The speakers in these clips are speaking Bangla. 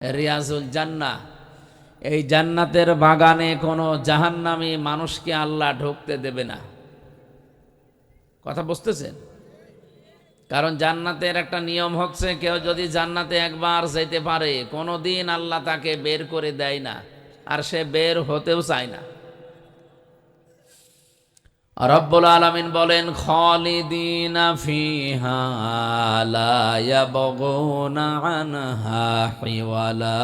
রিয়াজুল জান্নাহ। এই জান্নাতের বাগানে কোনো জাহান্নামী মানুষকে আল্লাহ ঢুকতে দেবে না। কথা বুঝতেছেন? কারণ জান্নাতের একটা নিয়ম হচ্ছে, কেউ যদি জান্নাতে একবার যেতে পারে কোনো দিন আল্লাহ তাকে বের করে দেয় না, আর সে বের হতেও চায় না। রব্বুল আলামিন বলেন, খালিদিনা ফিহা লা ইয়াবগুনা আনহা হিওয়ালা।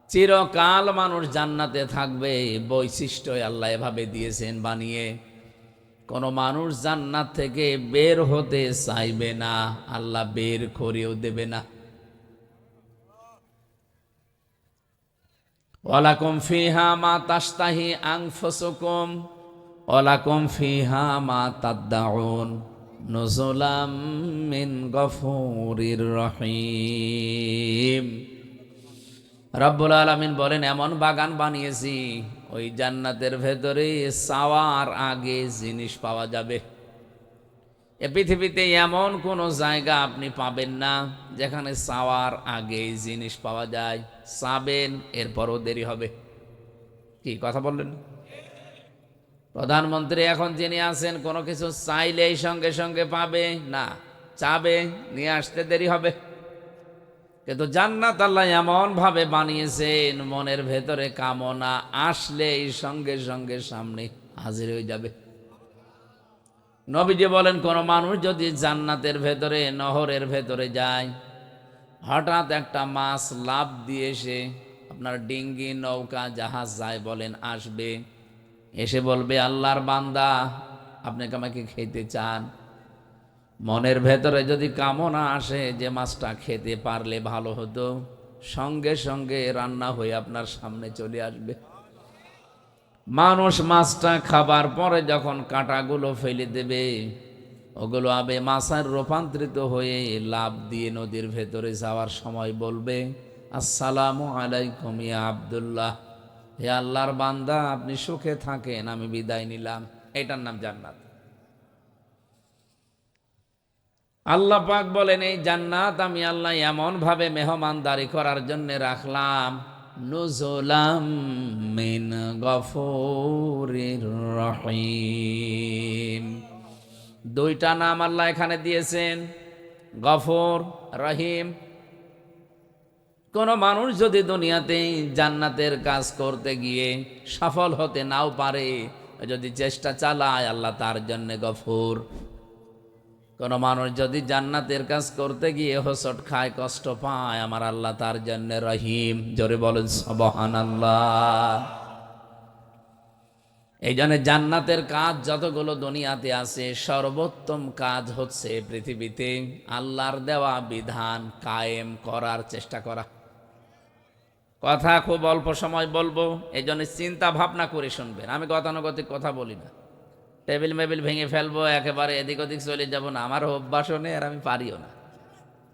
চিরকাল মানুষ জান্নাতে থাকবে। বৈশিষ্ট্য আল্লাহ এভাবে দিয়েছেন বানিয়ে, কোন মানুষ জান্নাত থেকে বের হতে চাইবে না, আল্লাহ বের করেও দেবে না। ওয়ালাকুম ফিহা মা তাশতাহি আনফুসুকুম ওয়ালাকুম ফিহা মা তাদদাউন নুজুলাম মিন গফুরির রহিম। রব্বুল আলামিন বলেন, এমন বাগান বানিয়েছি ওই জান্নাতের ভেতরে চাওয়ার আগে জিনিস পাওয়া যাবে। এ পৃথিবীতে এমন কোনো জায়গা আপনি পাবেন না যেখানে চাওয়ার আগে জিনিস পাওয়া যায়। চাবেন, এরপরও দেরি হবে। কি কথা বললেন? প্রধানমন্ত্রী এখন যিনি আছেন, কোনো কিছু চাইলেই সঙ্গে সঙ্গে পাবে না, চাবে, নিয়ে আসতে দেরি হবে। কিন্তু জান্নাত আল্লাহ এমন ভাবে বানিয়েছেন, মনের ভেতরে কামনা আসলেই সঙ্গে সঙ্গে সামনে হাজির হয়ে যাবে। নবীজি বলেন, কোন মানুষ যদি জান্নাতের ভেতরে নহরের ভেতরে যায়, হঠাৎ একটা মাছ লাফ দিয়ে এসে, আপনার ডিঙ্গি নৌকা জাহাজ যায় বলেন, আসবে, এসে বলবে, আল্লাহর বান্দা আপনাকে আমাকে খেতে চান। মনের ভেতরে যদি কামনা আসে যে মাছটা খেতে পারলে ভালো হতো, সঙ্গে সঙ্গে রান্না হয়ে আপনার সামনে চলে আসবে। মানুষ মাছটা খাবার পরে যখন কাঁটাগুলো ফেলে দেবে, ওগুলো আবে মাছের রূপান্তরিত হয়ে লাফ দিয়ে নদীর ভেতরে যাওয়ার সময় বলবে, আসসালামু আলাইকুম ইয়া আব্দুল্লাহ, হে আল্লাহর বান্দা আপনি সুখে থাকেন, আমি বিদায় নিলাম। এটার নাম জান্নাত। আল্লাহ পাক বলেন, এই জান্নাত আমি আল্লাহ এমন ভাবে মেহমানদারি করার জন্য রাখলাম, নুজুলাম মিন গফুরির রহিম। দুইটা নাম আল্লাহ এখানে দিয়েছেন, গফুর, রহিম। কোন মানুষ যদি দুনিয়াতে জান্নাতের কাজ করতে গিয়ে সফল হতে নাও পারে, যদি চেষ্টা চালায়, আল্লাহ তার জন্য গফুর। কোন মানুষ যদি জান্নাতের কাজ করতে গিয়ে হোঁচট খায়, কষ্ট পায়, আমার আল্লাহ তার জন্য রহিম। জোরে বলেন সুবহানাল্লাহ। এই জন্য জান্নাতের কাজ যতগুলো দুনিয়াতে আছে, সর্বোত্তম কাজ হচ্ছে পৃথিবীতে আল্লাহর দেওয়া বিধান কায়েম করার চেষ্টা করা। কথা খুব অল্প সময় বলবো, এই জন্য চিন্তা ভাবনা করে শুনবেন। আমি গতানুগতিক কথা বলি না, টেবিল মেবিল ভেঙে ফেলবো, একেবারে এদিক ওদিক চলে যাব না, আমার অভ্যাসও নেই, আর আমি পারিও না।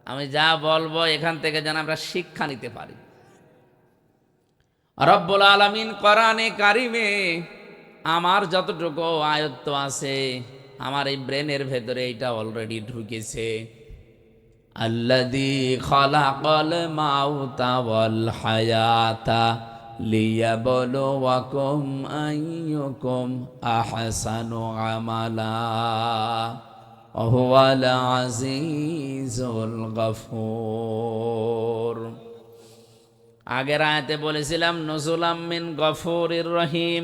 আমি যা বলবো এখান থেকে যেন আমরা শিক্ষা নিতে পারি। রব্বুল আলামিন কোরআনে কারিমে আমার যতটুকু আয়ত্ত আছে, আমার এই ব্রেনের ভেতরে এটা অলরেডি ঢুকেছে। আল্লাযী খালাকাল মাউতা ওয়াল হায়াতা লিয়াবলুয়াকুম আইয়ুকুম আহসানু আমালা ওয়া হুয়াল আজিজুল গফুর। আগের আয়াতে বলেছিলাম নুজুলাম মিন গফুরির রহিম,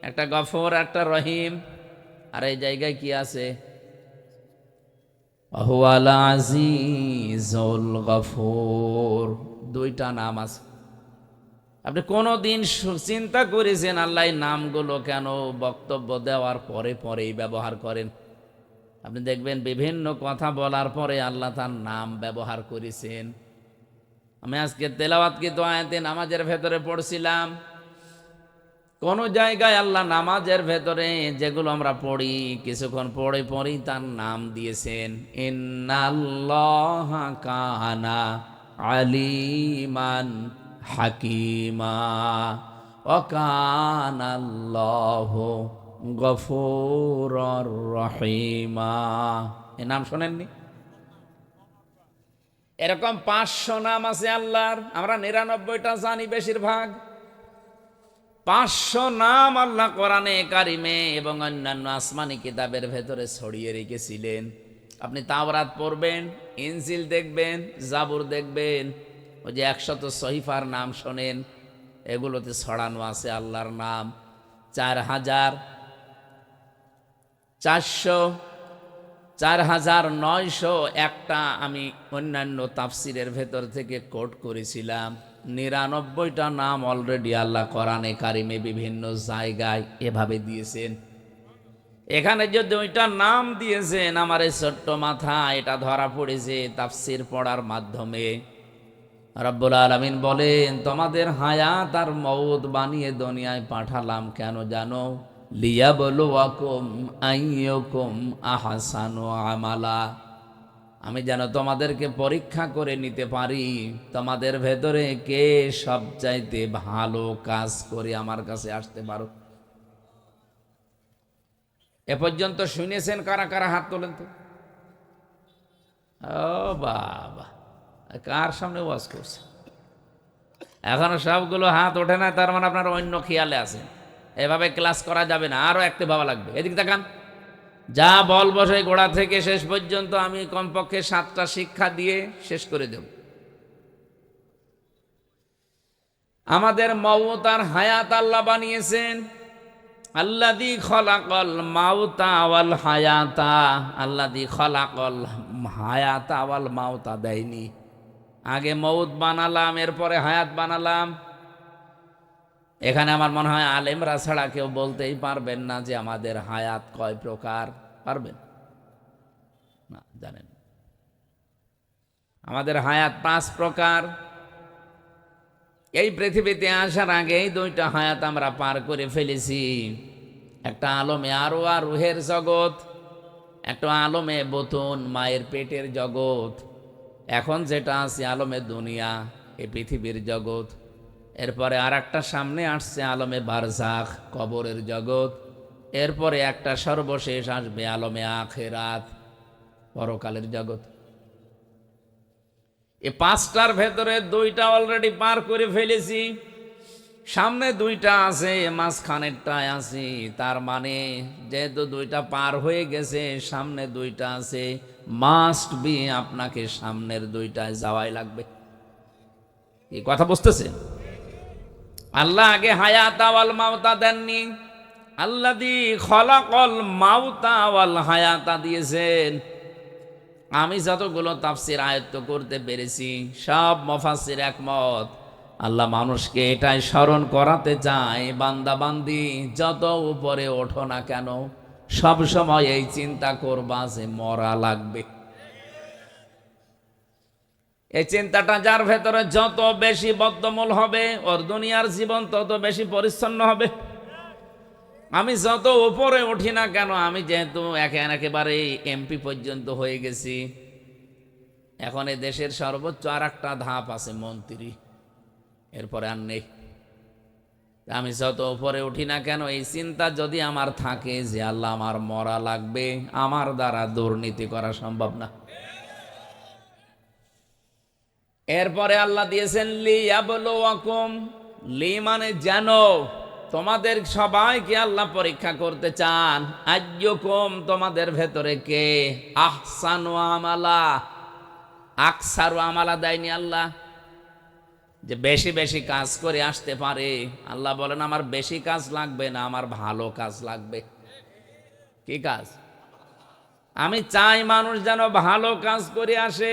একটা গফুর একটা রহিম। আর এই জায়গায় কি আছে? ওয়া হুয়াল আজিজুল গফুর। দুইটা নাম আছে। আপনি কোনোদিন চিন্তা করেছেন আল্লাহ নামগুলো কেন বক্তব্য দেওয়ার পরে পরেই ব্যবহার করেন? আপনি দেখবেন বিভিন্ন কথা বলার পরে আল্লাহ তার নাম ব্যবহার করেছেন। আমি আজকে তেলাওয়াতকৃত আয়াতে নামাজের ভেতরে পড়ছিলাম, কোন জায়গায় আল্লাহ নামাজের ভেতরে যেগুলো আমরা পড়ি, কিছুক্ষণ পড়ে পড়ি তার নাম দিয়েছেন। ইন্নাল্লাহা কানা আলিমান হাকিমা ওয়া কানাল্লাহু গফুরুর রহিমা। এ নাম শোনেননি? এরকম 500 নাম আছে আল্লাহর, আমরা 99টা জানি বেশিরভাগ। 500 নাম আল্লাহ কোরআনে কারিমে এবং অন্যান্য আসমানি কিতাবের ভেতরে ছড়িয়ে রেখেছিলেন। আপনি তাওরাত পড়বেন, ইনজিল দেখবেন, জাবুর দেখবেন, ওই যে 100 সহিফার নাম শোনেন, এগুলোতে ছড়ানো আছে আল্লাহর নাম। 4,900 একটা আমি অন্যান্য তাফসিরের ভেতর থেকে কোট করেছিলাম। 99টা নাম অলরেডি আল্লাহ কোরআনে কারিমে বিভিন্ন জায়গায় এভাবে দিয়েছেন। এখানে যে 2টা নাম দিয়েছেন, আমার এই ছোট্ট মাথা এটা ধরা পড়েছে তাফসির পড়ার মাধ্যমে। রব্বুল আলামিন বলেন, তোমাদের হায়াত আর মউত বানিয়ে দুনিয়ায় পাঠালাম কেন জানো? লিয়াবলুয়াকুম আইয়ুকুম আহসানু আমালা। আমি যেন তোমাদেরকে পরীক্ষা করে নিতে পারি, তোমাদের ভেতরে কে সবচাইতে ভালো কাজ করে আমার কাছে আসতে পারো। এ পর্যন্ত শুনেছেন কারা কারা? হাত তোলেন তো। ও বাবা, কার সামনে ওয়াজ করছে? এখনো সবগুলো হাত ওঠে না, তার মানে আপনার অন্য খেয়ালে আছে। এভাবে ক্লাস করা যাবে না, আরো একটু ভাবা লাগবে। এদিকে তাকান, যা বলবো সেই গোড়া থেকে শেষ পর্যন্ত আমি কমপক্ষে 7টা শিক্ষা দিয়ে শেষ করে দেব। আমাদের মউত আর হায়াত আল্লাহ বানিয়েছেন। আল্লাযী খলাকাল মাউতা ওয়াল হায়াতা, আল্লাযী খলাকাল হায়াতা ওয়াল মাউতা দেয়নি। আগে মউত বানালাম, এরপরে হায়াত বানালাম। এখানে আমার মনে হয় আলেমরা ছাড়া কেউ বলতেই পারবেন না যে আমাদের হায়াত কয় প্রকার। পারবেন না? জানেন আমাদের হায়াত 5 প্রকার। এই পৃথিবীতে আসার আগেই 2টা হায়াত আমরা পার করে ফেলেছি। একটা আলমে আরওয়া, রুহের জগৎ, একটা আলমে বতুন, মায়ের পেটের জগৎ। এখন যেটা আছে আলমে দুনিয়া, এই পৃথিবীর জগৎ। এরপরে আর একটা সামনে আসছে আলমে বারজাখ, কবরের জগৎ। এরপরে একটা সর্বশেষ আসবে আলমে আখিরাত, পরকালের জগৎ। এই 5টার ভেতরে 2টা অলরেডি পার করে ফেলেছি। সামনে 2টা আছে, মাঝখানেরটায় আছি। তার মানে যেহেতু 2টা পার হয়ে গেছে, সামনে 2টা আছে, মাস্ট বি আপনাকে সামনের 2টায় যাওয়াই লাগবে। এই কথা বুঝতেছেন? আল্লাহ আগে হায়াত ওয়াল মাউতা দেননি, আল্লাযী খলাকাল মাউতা ওয়াল হায়াতা দিয়েছেন। আমি যতগুলো তাফসির আয়ত্ত করতে পেরেছি, সব মুফাসসির একমত। আল্লাহ মানুষকে এটাই স্মরণ করাতে চায়, বান্দা বান্দি যত উপরে ওঠো না কেন, সব সময় এই চিন্তা করবা যে মরা লাগবে। এই চিন্তাটা যার ভেতরে যত বেশি বদ্ধমূল হবে, ওর দুনিয়ার জীবন তত বেশি পরিচ্ছন্ন হবে। আমি যত উপরে উঠি না কেন, আমি যেহেতু একেবারে এমপি পর্যন্ত হয়ে গেছি, এখন এই দেশের সর্বোচ্চ আর একটা ধাপ আছে মন্ত্রী, এরপরে আর নেই। আমি যত উপরে উঠি না কেন, এই চিন্তা যদি আমার থাকে যে আল্লাহ আমার মরা লাগবে, আমার দ্বারা দুর্নীতি করা সম্ভব না। এরপরে আল্লাহ দিয়েছেন লিয়াবলুয়াকুম, লি মানে যেন, তোমাদের সবাইকে আল্লাহ পরীক্ষা করতে চান। আইয়ুকুম, তোমাদের ভেতরে কে আহসানু আমালা, আকসারু আমালা দেয়নি আল্লাহ, যে বেশি বেশি কাজ করে আসতে পারে। আল্লাহ বলেন আমার বেশি কাজ লাগবে না, আমার ভালো কাজ লাগবে। কি কাজ? আমি চাই মানুষ যেন ভালো কাজ করে আসে।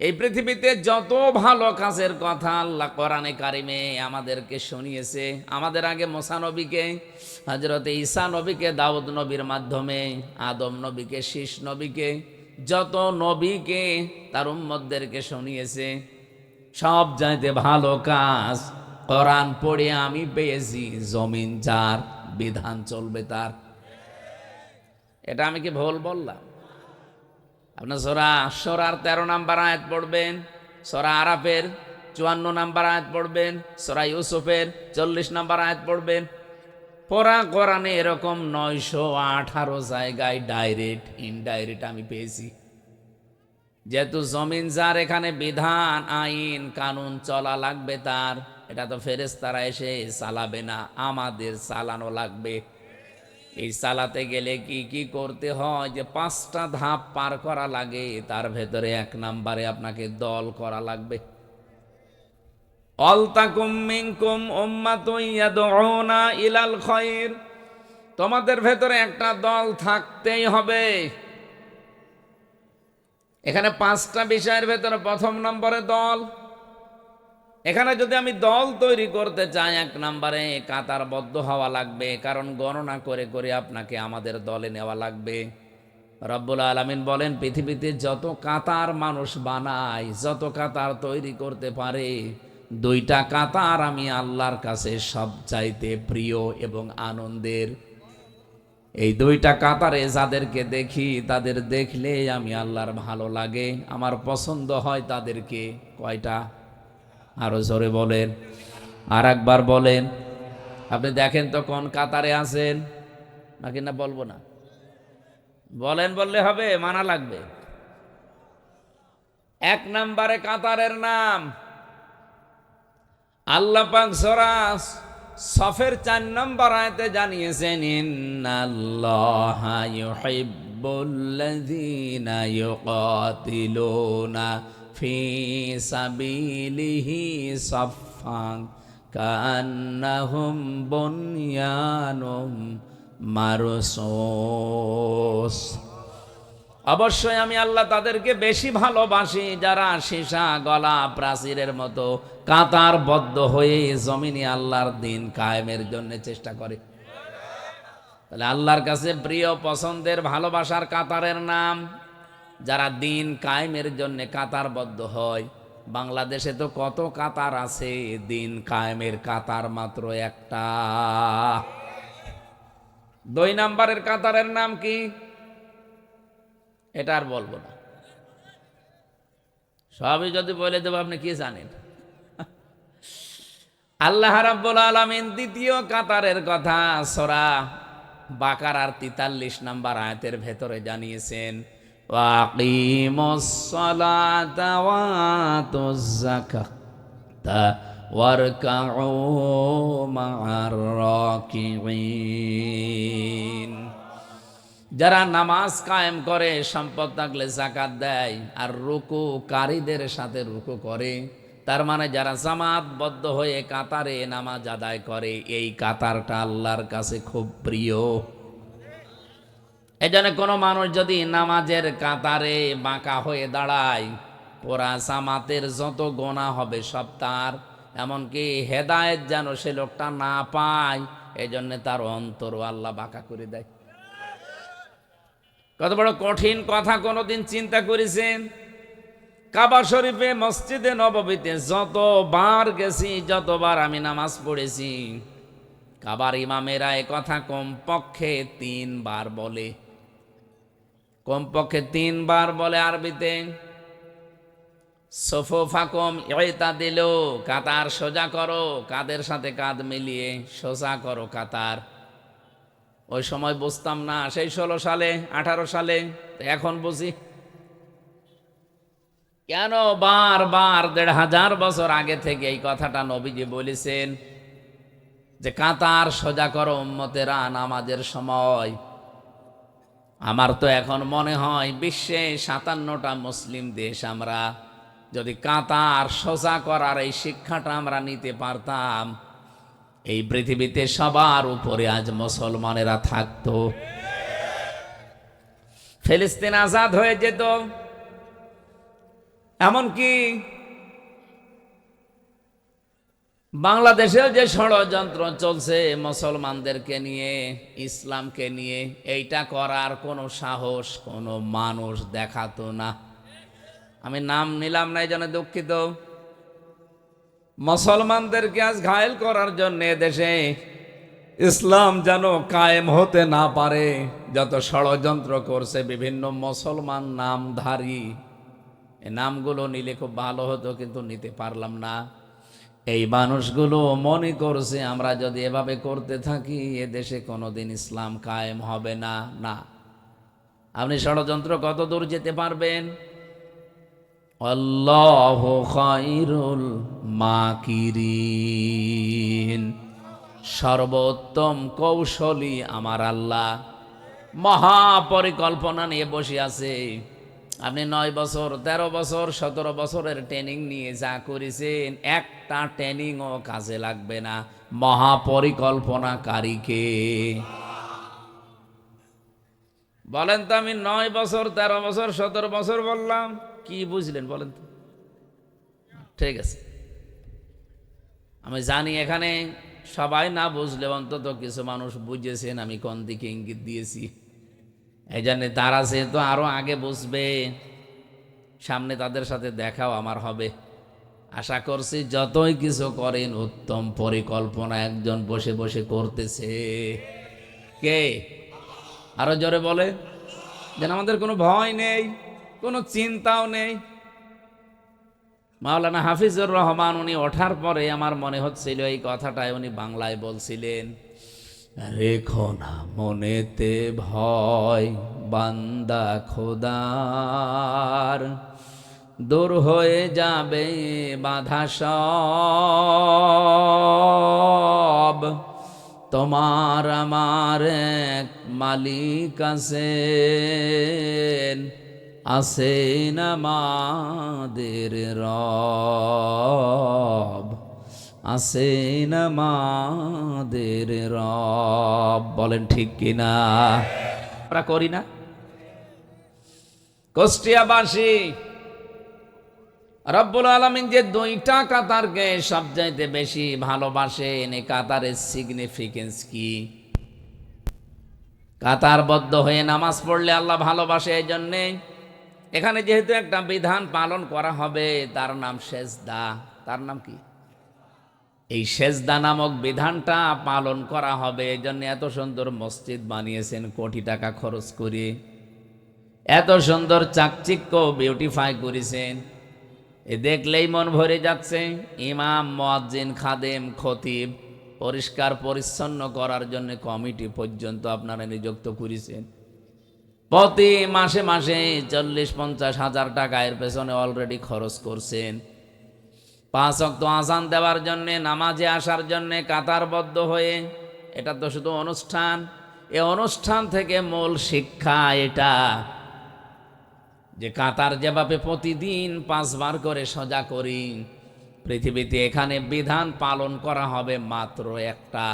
এই পৃথিবীতে যত ভালো কাজের কথা আল্লাহ কোরআনে কারিমে আমাদেরকে শুনিয়েছে, আমাদের আগে মুসা নবীকে, হযরত ঈসা নবীকে দাউদ নবীর মাধ্যমে, আদম নবীকে, শীষ নবীকে, যত নবীকে তার উম্মতদেরকে শুনিয়েছে, সব চাইতে ভালো কাজ কোরআন পড়ে আমি পেয়েছি, জমিন যার বিধান চলবে তার। এটা আমি কি ভুল বললাম? আপনার সূরার 13 নম্বর আয়াত পড়বেন, সূরা আরাফের 54 নম্বর আয়াত পড়বেন, সূরা ইউসুফের 40 নম্বর আয়াত পড়বেন। পুরা কোরআনে এরকম 918 জায়গায় ডাইরেক্ট ইনডাইরেক্ট আমি পেয়েছি। যেহেতু জমিন যার, এখানে বিধান আইন কানুন চলা লাগবে তার। এটা তো ফেরেশতারা এসে চালাবে না, আমাদের চালানো লাগবে। এই চালাতে গেলে কি কি করতে হয়, যে 5টা ধাপ পার করা লাগে। তার ভেতরে 1 নম্বরে আপনাকে দল করা লাগবে। অলতাকুম মিনকুম উম্মাতুন ইয়াদউনা ইলাল খায়র, তোমাদের ভেতরে একটা দল থাকতেই হবে। এখানে 5টা বিষয়ের ভেতরে 1ম নম্বরে দল। এখানে যদি আমি দল তৈরি করতে চাই, 1 নম্বরে কাতারবদ্ধ হওয়া লাগবে, কারণ গণনা করে করে আপনাকে আমাদের দলে নেওয়া লাগবে। রব্বুল আলামিন বলেন, পৃথিবীতে যত কাতার মানুষ বানায়, যত কাতার তৈরি করতে পারে, 2টা কাতার আমি আল্লাহর কাছে সবচাইতে প্রিয় এবং আনন্দের। এই 2টা কাতারে যাদেরকে দেখি, তাদের দেখলে আমি আল্লাহর ভালো লাগে, আমার পছন্দ হয় তাদেরকে। কয়টা? আরো জোরে বলেন, আর একবার বলেন। আপনি দেখেন তো কোন কাতারে আছেন, নাকি না বলবো না? বলেন, বললে হবে, মানা লাগবে। 1 নম্বরে কাতারের নাম আল্লাহ পাক সূরা সফের 4 নম্বর আয়াতে জানিয়েছেন, ইন্নাল্লাহা ইউহিব্বুল্লাযীনা ইউকাতিলুনা ফি সাবিলিহি সাফফান কান্নাহুম বুনয়ানুম মারসুস। অবশ্যই আমি আল্লাহ তাদেরকে বেশি ভালোবাসি যারা সীসা গলা প্রাচীরের মতো কাতারবদ্ধ হয়ে জমিনে আল্লাহর দিন কায়েমের জন্য চেষ্টা করে। তাহলে আল্লাহর কাছে প্রিয়, পছন্দের, ভালোবাসার কাতারের নাম যারা দিন কায়েমের জন্য কাতারবদ্ধ হয়। বাংলাদেশে তো কত কাতার আছে, দিন কায়েমের কাতার মাত্র একটা। 2 নম্বরের কাতারের নাম কি, এটা আর বলবো না, সবই যদি বলে দেবো আপনি কি জানেন। আল্লাহ রাব্বুল আলামিন 2য় কাতারের কথা সূরা বাকারার 43 নম্বর আয়াতের ভেতরে জানিয়েছেন, ওয়াকিমুস সালাতা ওয়া আতুজ যাকাতা ওয়ারকাউ মা'আর রাকিঈন। যারা নামাজ কায়েম করে, সম্পদ থাকলে যাকাত দেয়, আর রুকুকারীদের সাথে রুকু করে, তার মানে যারা জামাতবদ্ধ হয়ে কাতারে নামাজ আদায় করে, এই কাতারটা আল্লাহর কাছে খুব প্রিয়। এজন্য কোনো মানুষ যদি নামাজের কাতারে বাঁকা হয়ে দাঁড়ায়, পুরা জামাতের যত গোনা হবে সব তার, এমনকি হেদায়েত যেন সে লোকটা না পায়, এজন্য তার অন্তর আল্লাহ বাঁকা করে দেয়। কত বড় কঠিন কথা, কোনোদিন চিন্তা করেছেন? কাবা শরীফে, মসজিদে নববীতে যতবার গেছি, যতবার আমি নামাজ পড়েছি, কাবার ইমামেরা এ কথা কমপক্ষে 3 বার বলে। কমপক্ষে 3 বার বলে আরবিতে। সুফুফাকুম ইতাদিলু, কাতার সোজা করো, কাদের সাথে কাঁধ মিলিয়ে সোজা করো কাতার। ওই সময় বুঝতাম না, সেই 16 সালে 18 সালে, এখন বুঝি। কেন বারবার 1500 বছর আগে থেকে এই কথাটা নবীজি বলেছেন, যে কাতার সোজা করো উম্মতেরা নামাজের সময়। আমার তো এখন মনে হয় বিশ্বে 57টা মুসলিম দেশ, আমরা যদি কাতার সোজা করার এই শিক্ষাটা আমরা নিতে পারতাম, এই পৃথিবীতে সবার উপরে আজ মুসলমানেরা থাকতো। ফিলিস্তিন আজাদ হয়ে যেত। এমনকি বাংলাদেশেও যে ষড়যন্ত্র চলছে মুসলমানদেরকে নিয়ে, ইসলামকে নিয়ে, এইটা করার কোনো সাহস কোনো মানুষ দেখাতো না। আমি নাম নিলাম না, এই জন্য দুঃখিত। মুসলমানদেরকে আজ ঘায়েল করার জন্য দেশে ইসলাম যেন কায়েম হতে না পারে যত ষড়যন্ত্র করছে বিভিন্ন মুসলমান নামধারী। এই নামগুলো নিলে খুব ভালো হতো, কিন্তু নিতে পারলাম না। এই মানুষগুলো মনে করছে আমরা যদি এভাবে করতে থাকি, এ দেশে কোনোদিন ইসলাম কায়েম হবে না। না, আপনি ষড়যন্ত্র কত দূর যেতে পারবেন? আল্লাহু খায়রুল মাকিরিন, সর্বোত্তম কৌশলী আমার আল্লাহ। মহাপরিকল্পনা নিয়ে বসে আছে। আপনি 9 বছর 13 বছর 17 বছরের ট্রেনিং নিয়ে যা করেছেন, একটা ট্রেনিংও কাজে লাগবে না। মহাপরিকল্পনাকারীকে বলেন তো। আমি 9 বছর 13 বছর 17 বছর বললাম, কি বুঝলেন বলেন তো? ঠিক আছে, আমি জানি এখানে সবাই না বুঝলে অন্তত কিছু মানুষ বুঝেছেন আমি কোন দিকে ইঙ্গিত দিয়েছি। এই জন্য তারা যেহেতু আরো আগে বুঝবে, সামনে তাদের সাথে দেখাও আমার হবে। আশা করছি যতই কিছু করেন উত্তম পরিকল্পনা একজন বসে বসে করতেছে। কে? আরো জোরে বলে, যেন আমাদের কোনো ভয় নেই, কোনো চিন্তাও নেই। মাওলানা হাফিজুর রহমান উনি ওঠার পরে আমার মনে হচ্ছিল এই কথাটাই উনি বাংলায় বলছিলেন, রেখো না মনেতে ভয় বান্দা খোদার, দূর হয়ে যাবে বাধা সব, তোমার আমার এক মালিক আছেন, আছেন আমাদের রব, আছেন আমাদের রব। বলেন ঠিক কিনা? আমরা করি না? কুষ্টিয়াবাসী রব্বুল আলামিন যে 2টা কাতারকে সবচাইতে বেশি ভালোবাসেন, এই কাতারের সিগনিফিকেন্স কি? কাতারবদ্ধ হয়ে নামাজ পড়লে আল্লাহ ভালোবাসে। এই জন্যে এখানে যেহেতু একটা বিধান পালন করা হবে, তার নাম সেজদা। তার নাম কি? এই সেজদা নামক বিধানটা পালন করা হবে। এই জন্য এত সুন্দর মসজিদ বানিয়েছেন কোটি টাকা খরচ করে, এত সুন্দর চাকচিক্য বিউটিফাই করেছেন, এ দেখলেই মন ভরে যাচ্ছে। ইমাম, মুয়াজ্জিন, খাদেম, খতিব পরিষ্কার পরিচ্ছন্ন করার জন্য কমিটি পর্যন্ত আপনারা নিযুক্ত করেছেন। প্রতি মাসে মাসে 40-50 হাজার টাকা এর পেছনে অলরেডি খরচ করছেন। 5 ওয়াক্ত আযান দেওয়ার জন্যে, নামাজে আসার জন্যে কাতারবদ্ধ হয়ে। এটা তো শুধু অনুষ্ঠান। এই অনুষ্ঠান থেকে মূল শিক্ষা এটা যে কাতার যেভাবে প্রতিদিন 5 বার করে সজা করি, পৃথিবীতে এখানে বিধান পালন করা হবে মাত্র একটা।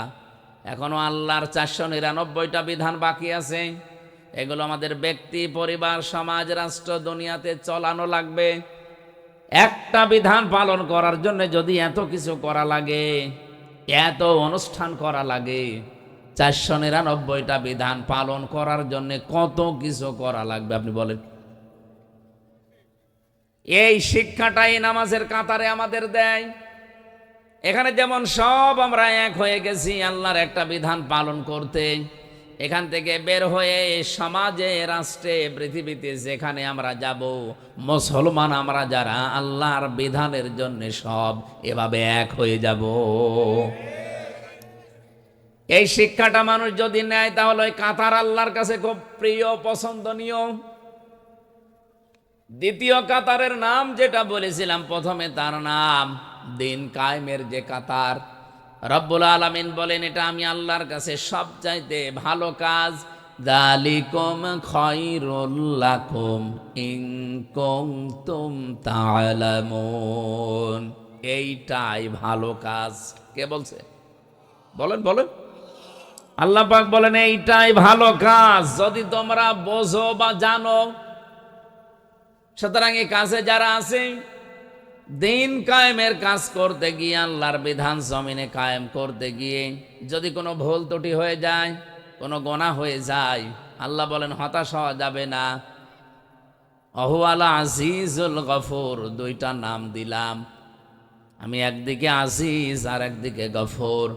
এখনো আল্লাহর 499টা বিধান বাকি আছে। এগুলো আমাদের ব্যক্তি, পরিবার, সমাজ, রাষ্ট্র, দুনিয়াতে চলানো লাগবে। একটা বিধান পালন করার জন্য যদি এত কিছু করা লাগে, এত অনুষ্ঠান করা লাগে, 499টা বিধান পালন করার জন্য কত কিছু করা লাগবে আপনি বলেন। এই শিক্ষাটাই নামাজের কাতারে আমাদের দেয়। এখানে যেমন সব আমরা এক হয়ে গেছি আল্লাহর একটা বিধান পালন করতে, এখান থেকে বের হয়ে সমাজে, রাষ্ট্রে, পৃথিবীতে যেখানে আমরা যাব, মুসলমান আমরা যারা আল্লাহর বিধানের জন্য সব এভাবে এক হয়ে যাব। এই শিক্ষাটা মানুষ যদি নেয় তাহলে ওই কাতার আল্লাহর কাছে খুব প্রিয়, পছন্দনীয়। দ্বিতীয় কাতারের নাম যেটা বলেছিলাম প্রথমে, তার নাম দিন কায়েমের যে কাতার। রব্বুল আলামিন বলেন এটা আমি আল্লাহর কাছে সবচাইতে ভালো কাজ। যালিকুম খায়রুল লাকুম ইন কুনতুম তা'লামুন, এইটাই ভালো কাজ। কে বলছে? বলেন বলেন। আল্লাহ পাক বলেন এইটাই ভালো কাজ যদি তোমরা বোঝো বা জানো। সুতরাং এই কাজে যারা আছে, দিন কায়েমের কাজ করতে গিয়ে, আল্লাহর বিধান জমিনে কায়েম করতে গিয়ে যদি কোনো ভুল ত্রুটি হয়ে যায়, কোনো গোনাহ হয়ে যায়, আল্লাহ বলেন হতাশ হওয়া যাবে না। আহুয়ালা আজিজুল গফুর, 2টা নাম দিলাম আমি, একদিকে আজিজ আর একদিকে গফুর।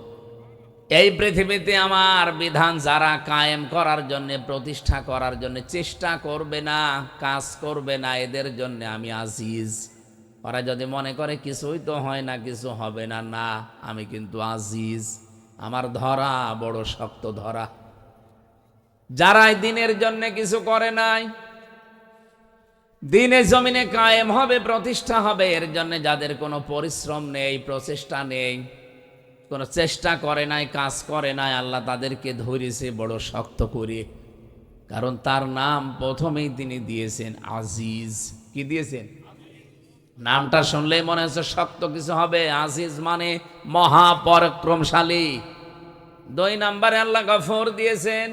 এই পৃথিবীতে আমার বিধান যারা কায়েম করার জন্য, প্রতিষ্ঠা করার জন্য চেষ্টা করবে না, কাজ করবে না, এদের জন্য আমি আজিজ। ওরা যদি মনে করে কিছুই তো হয় না, কিছু হবে না, না, আমি কিন্তু আজিজ। আমার ধরা বড় শক্ত ধরা। যারা দিনের জন্য কিছু করে নাই, দিনে জমিনে কায়েম হবে, প্রতিষ্ঠা হবে। এর জন্য যাদের কোনো পরিশ্রম নেই, প্রচেষ্টা নেই, কোনো চেষ্টা করে নাই, কাজ করে নাই, আল্লাহ তাদেরকে ধরেছে বড় শক্ত করে। কারণ তার নাম প্রথমেই তিনি দিয়েছেন আজিজ। কি দিয়েছেন? নামটা শুনলেই মনে হচ্ছে শক্ত কিছু হবে। আজিজ মানে মহাপরাক্রমশালী। 2 নম্বরে আল্লাহ গফুর দিয়েছেন।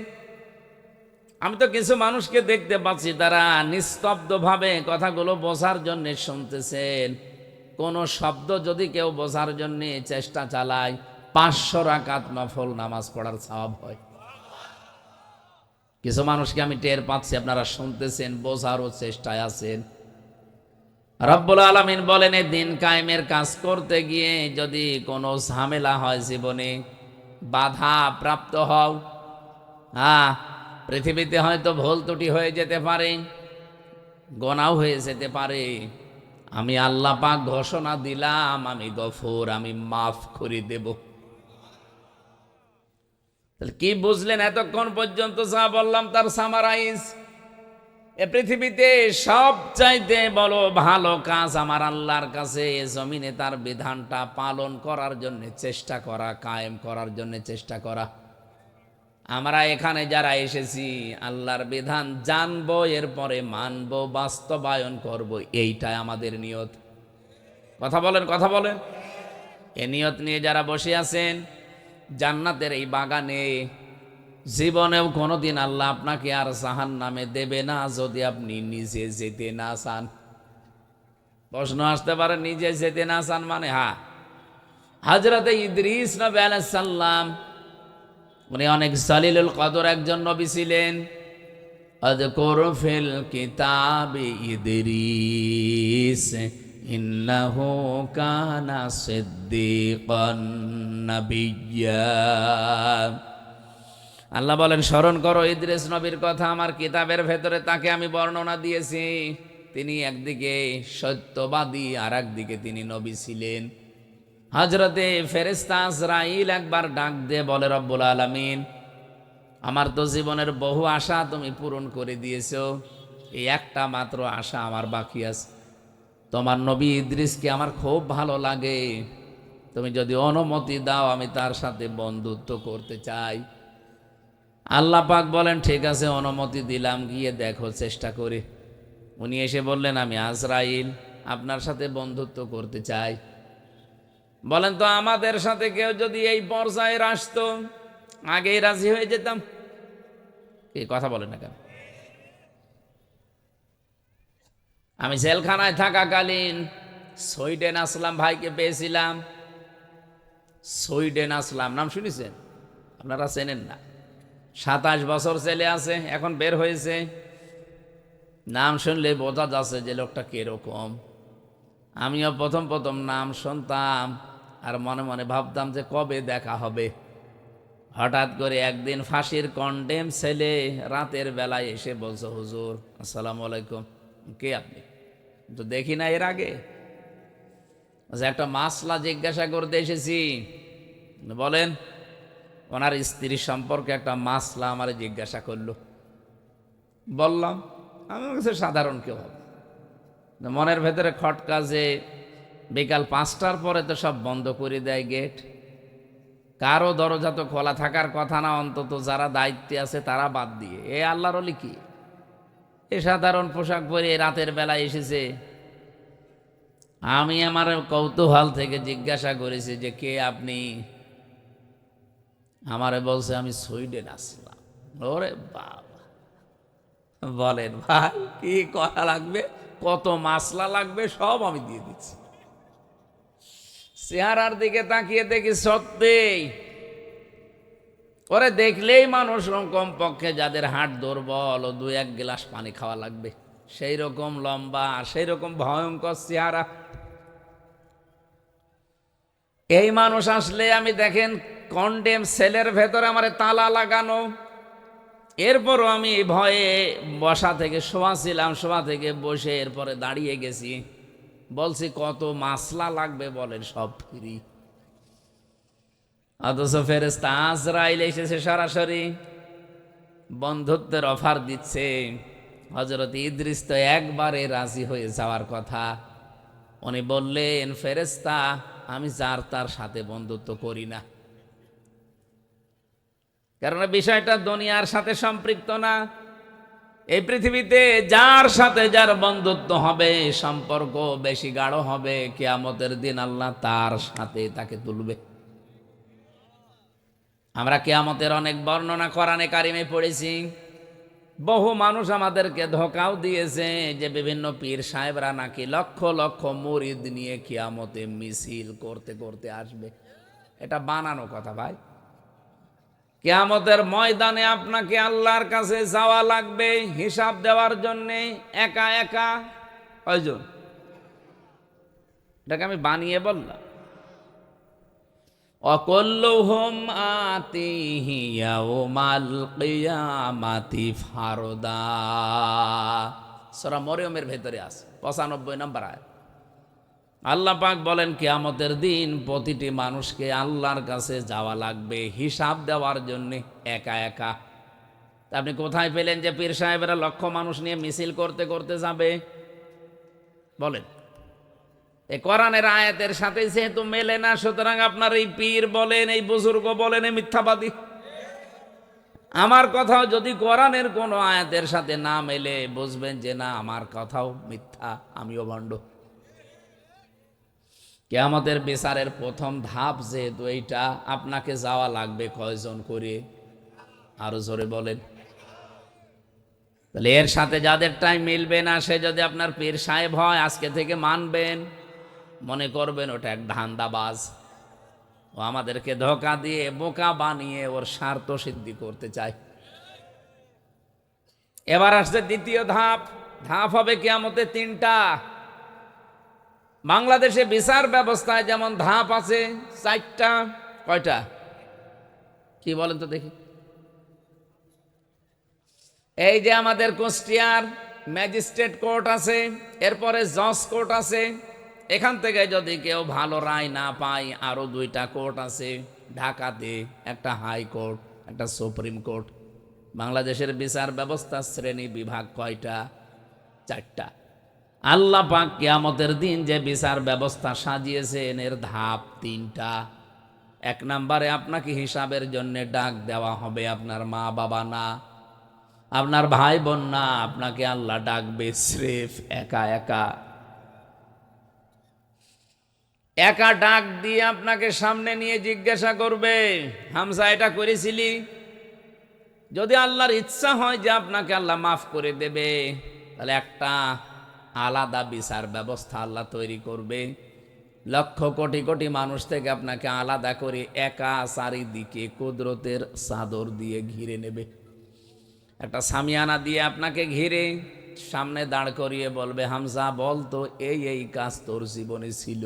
আমি তো কিছু মানুষকে দেখতে পাচ্ছি তারা নিস্তব্ধভাবে কথাগুলো বোঝার জন্য শুনতেছেন। কোন শব্দ যদি কেউ বোঝার জন্য চেষ্টা চালায়, 500 রাকাত নফল নামাজ পড়ার সওয়াব হয়। কিছু মানুষকে আমি টের পাচ্ছি, আপনারা শুনতেছেন, বোঝারও চেষ্টায় আছেন। রব্বুল আলামিন বলেন, এই দিন কায়েমের কাজ করতে গিয়ে যদি কোনো ঝামেলা হয়, জীবনে বাধা প্রাপ্ত হও, পৃথিবীতে হয়তো ভুল ত্রুটি হয়ে যেতে পারে, গোনাও হয়ে যেতে পারে, আমি আল্লাহ পাক ঘোষণা দিলাম, আমি গফুর, আমি মাফ করে দেব। তাহলে কি বুঝলেন এতক্ষণ পর্যন্ত? যা বললাম তার সামারাইজ। এ পৃথিবীতে সব চাইতে বলো ভালো কাজ আমার আল্লাহর কাছে জমিনে তার বিধানটা পালন করার জন্য চেষ্টা করা, কায়েম করার জন্য চেষ্টা করা। আমরা এখানে যারা এসেছি আল্লাহর বিধান জানবো, এরপরে মানবো, বাস্তবায়ন করব, এইটাই আমাদের নিয়ত। কথা বলেন, কথা বলেন। এ নিয়ত নিয়ে যারা বসে আছেন জান্নাতের এই বাগানে, জীবনেও কোনোদিন আল্লাহ আপনাকে আর জাহান্নামে দেবে না যদি আপনি নিজে যেতে না চান। প্রশ্ন আসতে পারে, নিজে যেতে না চান মানে? হযরতে ইদ্রিস নবী আলাইহিস সালাম, উনি অনেক জালিলুল কদর একজন নবী ছিলেন। আযকুর ফিল কিতাবি ইদ্রিস ইন্নাহু কানা সিদ্দীকান নাবিয়্যা। আল্লাহ বলেন, স্মরণ করো ইদ্রিস নবীর কথা, আমার কিতাবের ভেতরে তাকে আমি বর্ণনা দিয়েছি। তিনি একদিকে সত্যবাদী, আর একদিকে তিনি নবী ছিলেন। হযরতে ফেরেশতা আজরাইল একবার ডাক দিয়ে বলে, রব্বুল আলামিন, আমার তো জীবনের বহু আশা তুমি পূরণ করে দিয়েছো, এই একটা মাত্র আশা আমার বাকি আছে। তোমার নবী ইদ্রিসকে আমার খুব ভালো লাগে, তুমি যদি অনুমতি দাও আমি তার সাথে বন্ধুত্ব করতে চাই। আল্লাহ পাক বলেন, ঠিক আছে, অনুমতি দিলাম, গিয়ে দেখো, চেষ্টা করে। উনি এসে বললেন, আমি আজরাইল, আপনার সাথে বন্ধুত্ব করতে চাই। বলেন তো, আমাদের সাথে কেউ যদি এই পর্যায়ে আসতো, আগেই রাজি হয়ে যেতাম। কি কথা বলেন না কেন? আমি জেলখানায় থাকাকালীন সুইডেন আসলাম ভাইকে পেয়েছিলাম। সুইডেন আসলাম নাম শুনেছেন? আপনারা চেনেন না। 27 বছর ছেলে আছে, এখন বের হয়েছে। নাম শুনলে বোঝা যাচ্ছে যে লোকটা কিরকম। আমিও প্রথম প্রথম নাম শুনতাম আর মনে মনে ভাবতাম যে কবে দেখা হবে। হঠাৎ করে একদিন ফাঁসির কন্ডেম ছেলে রাতের বেলায় এসে বলছে, হুজুর আসসালামু আলাইকুম। কে আপনি? তো দেখি না এর আগে। একটা মাসলা জিজ্ঞাসা করতে এসেছি। বলেন। ওনার স্ত্রী সম্পর্কে একটা মাসলা আমার জিজ্ঞাসা করলো। বললাম, আমার কাছে সাধারণ কেউ হবে। মনের ভেতরে খটকা যে বিকাল 5টার পরে তো সব বন্ধ করে দেয় গেট, কারো দরজা তো খোলা থাকার কথা না, অন্তত যারা দায়িত্বে আছে তারা বাদ দিয়ে। এ আল্লাহর ওলি কি এ সাধারণ পোশাক পরে রাতের বেলায় এসেছে? আমি আমার কৌতূহল থেকে জিজ্ঞাসা করেছি যে কে আপনি? আমারে বলছে আমি সুইডেন আসলাম। ওরে বাবা, বলেন ভাই কি করা লাগবে, কত মাসলা লাগবে সব আমি দিয়ে দিচ্ছি। চেহারার দিকে তাকিয়ে দেখি সত্যিই ওরে দেখলেই মানুষ কমপক্ষে যাদের হাট দুর্বল ও 2-1 গ্লাস পানি খাওয়া লাগবে, সেই রকম লম্বা, সেই রকম ভয়ঙ্কর চেহারা। এই মানুষ আসলে আমি দেখেন কন্ডেম সেলের ভেতরে আমার তালা লাগানো, এরপরও আমি ভয়ে বসা থেকে শোয়া ছিলাম, শোয়া থেকে বসে এরপরে দাঁড়িয়ে গেছি। বলছি কত মাসলা লাগবে বলেন, সব ফ্রি। অথচ ফেরেশতা আজরাইল এসেছে সরাসরি বন্ধুত্বের অফার দিচ্ছে। হযরত ইদ্রিস তো একবারে রাজি হয়ে যাওয়ার কথা। উনি বললেন, ফেরেশতা, আমি যার তার সাথে বন্ধুত্ব করি না, কারণ বিষয়টা দুনিয়ার সাথে সম্পৃক্ত না। এই পৃথিবীতে যার সাথে যার বন্ধুত্ব হবে, সম্পর্ক বেশি গাঢ় হবে, কিয়ামতের দিন আল্লাহ তার সাথে তাকে তুলবে। আমরা কিয়ামতের অনেক বর্ণনা কোরআনে কারিমে পড়েছি। বহু মানুষ আমাদেরকে ধোঁকাও দিয়েছে যে বিভিন্ন পীর সাহেবরা নাকি লক্ষ লক্ষ মুরিদ নিয়ে কিয়ামতে মিছিল করতে করতে আসবে। এটা বানানো কথা ভাই। কিয়ামতের ময়দানে আপনাকে আল্লাহর কাছে যাওয়া লাগবে হিসাব দেওয়ার জন্যে, একা একা। কয়জন? এটাকে আমি বানিয়ে বললাম। অকুল্লুহুম আতিহি ইয়াউমাল কিয়ামাতি ফারদা। সূরা মরিয়মের ভেতরে আছে 95 নম্বর আয়াত। আল্লাহ পাক বলেন কিয়ামতের দিন প্রতিটি মানুষকে আল্লাহর কাছে যাওয়া লাগবে হিসাব দেওয়ার জন্য একা একা। তা আপনি কোথায় পেলেন যে পীর সাহেবেরা লক্ষ মানুষ নিয়ে মিছিল করতে করতে যাবে? বলেন। এই কোরআনের আয়াতের সাথে যেহেতু মেলে না, সুতরাং আপনার এই পীর বলেন, এই বুজুর্গ বলেন, এই মিথ্যাবাদী। আমার কথাও যদি কোরআনের কোনো আয়াতের সাথে না মেলে, বুঝবেন যে না, আমার কথাও মিথ্যা, আমিও ভণ্ড। কিয়ামতের বিচারের প্রথম ধাপ যেহেতু এইটা, আপনাকে যাওয়া লাগবে কয়জন করে? আরো জোরে বলেন। তাহলে এর সাথে যাদের টাইম মিলবে না, সে যদি আপনার পীর সাহেব হয়, আজকে থেকে মানবেন, মনে করবেন ওটা এক ধান্দাবাজ। ও আমাদেরকে ধোঁকা দিয়ে বোকা বানিয়ে ওর স্বার্থ সিদ্ধি করতে চায়। এবার আসছে দ্বিতীয় ধাপ। ধাপ হবে কিয়ামতে তিনটা। বাংলাদেশে বিচার ব্যবস্থায় যেমন ধাপ আছে চারটা। কয়টা? কি বলেন তো দেখি। এই যে আমাদের কুষ্টিয়ার ম্যাজিস্ট্রেট কোর্ট আছে, এরপরে জজ কোর্ট আছে। এখান থেকে যদি কেউ ভালো রায় না পায়, আরো দুইটা কোর্ট আছে ঢাকাতে, একটা হাই কোর্ট, একটা সুপ্রিম কোর্ট। বাংলাদেশের বিচার ব্যবস্থা শ্রেণী বিভাগ কয়টা? চারটা। আল্লাহ পাক কিয়ামতের দিন যে বিচার ব্যবস্থা সাজিয়েছেন, এর ধাপ তিনটা। এক নম্বরে আপনাকে হিসাবের জন্য ডাক দেওয়া হবে, আপনার মা বাবা না, আপনার ভাই বোন না, আপনাকে আল্লাহ ডাকবে স্রেফ একা একা। একা ডাক দিয়ে আপনাকে সামনে নিয়ে জিজ্ঞাসা করবে, হামজা এটা করেছিলি? যদি আল্লাহর ইচ্ছা হয় যে আপনাকে আল্লাহ মাফ করে দেবে, তাহলে একটা আলাদা বিচার ব্যবস্থা আল্লাহ তৈরি করবে। লক্ষ কোটি কোটি মানুষ থেকে আপনাকে আলাদা করে একা চারিদিকে কুদরতের চাদর দিয়ে ঘিরে নেবে। একটা সামিয়ানা দিয়ে আপনাকে ঘিরে সামনে দাঁড় করিয়ে বলবে, হামজা বলতো এই এই কাজ তোর জীবনে ছিল।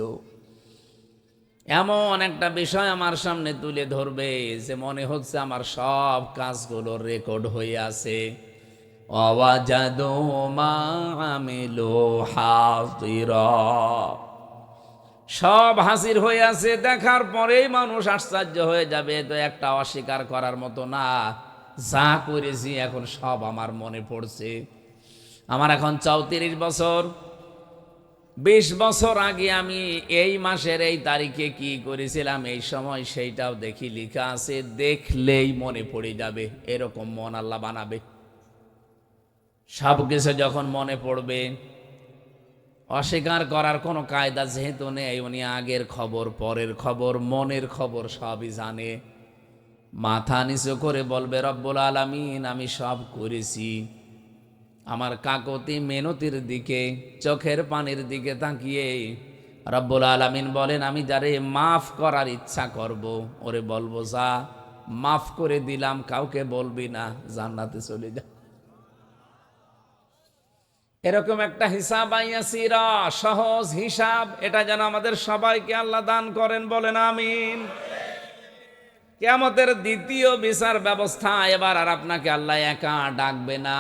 এমন একটা বিষয় আমার সামনে তুলে ধরবে যে মনে হচ্ছে আমার সব কাজগুলো রেকর্ড হয়ে আছে। ওয়াজাদু মা আমিলু হাজিরা, সব হাজির হয়ে আছে। দেখার পরেই মানুষ আশ্চর্য হয়ে যাবে, তো একটা অস্বীকার করার মতো না। যা করেছি এখন সব আমার মনে পড়ছে। আমার এখন 34 বছর। 20 বছর আগে আমি এই মাসের এই তারিখে কি করেছিলাম, এই সময় সেইটাও দেখি লেখা আছে। দেখলেই মনে পড়ে যাবে, এরকম মন আল্লাহ বানাবে। সব কিছু যখন মনে পড়বে, অস্বীকার করার কোনো কায়দা যেহেতু নেই, উনি আগের খবর, পরের খবর, মনের খবর সবই জানে। মাথা নিচু করে বলবে, রব্বুল আলামিন, আমি সব করেছি। আমার কাকতি মেনতির দিকে, চোখের পানির দিকে তাকিয়ে রব্বুল আলামিন বলেন, আমি যারে মাফ করার ইচ্ছা করব, ওরে বলবো যা মাফ করে দিলাম, কাউকে বলবি না, জান্নাতে চলে যা। এরকম একটা হিসাব আইয়াসিরা, সহজ হিসাব, এটা যেন আমাদের সবাইকে আল্লাহ দান করেন, বলেন আমিন। কিয়ামতের দ্বিতীয় বিচার ব্যবস্থা। এবার আর আপনাকে আল্লাহ একা ডাকবে না,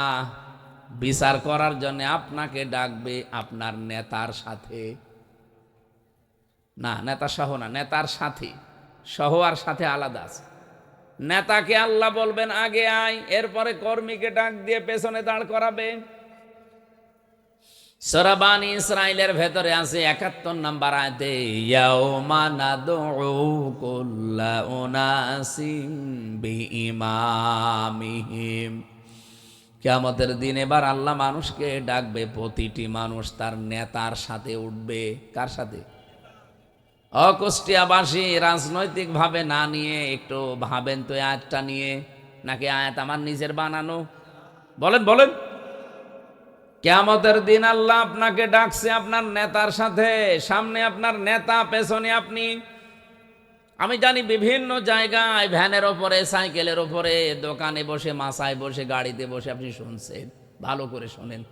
বিচার করার জন্য আপনাকে ডাকবে আপনার নেতার সাথে। না, নেতা সহ না, নেতার সাথে। সহ আর সাথে আলাদা আছে। নেতাকে আল্লাহ বলবেন আগে আয়, এরপরে কর্মীকে ডাক দিয়ে পেছনে দাঁড় করাবে। সূরা বানী ইসরাঈলের ভেতরে আছে ৭১ নম্বর আয়াতে, ইয়াউমা নাদউ কুল্লা উনাসিম বিইমামিহিম। কিয়ামতের দিন এবার আল্লাহ মানুষকে ডাকবে, প্রতিটি মানুষ তার নেতার সাথে উঠবে। কার সাথে? অকুষ্টিয়াবাসী রাজনৈতিক ভাবে না নিয়ে একটু ভাবেন তো আয়াতটা নিয়ে, নাকি আয়াত আমার নিজের বানানো? বলেন বলেন। কিয়ামতের দিন আল্লাহ আপনাকে ডাকছে আপনার নেতার সাথে, সামনে আপনার নেতা, পেছনে আপনি। আমি জানি বিভিন্ন জায়গায় ভ্যানের ওপরে, সাইকেলের ওপরে, দোকানে বসে, মাসায় বসে, গাড়িতে বসে আপনি শুনছেন। ভালো করে শোনেন,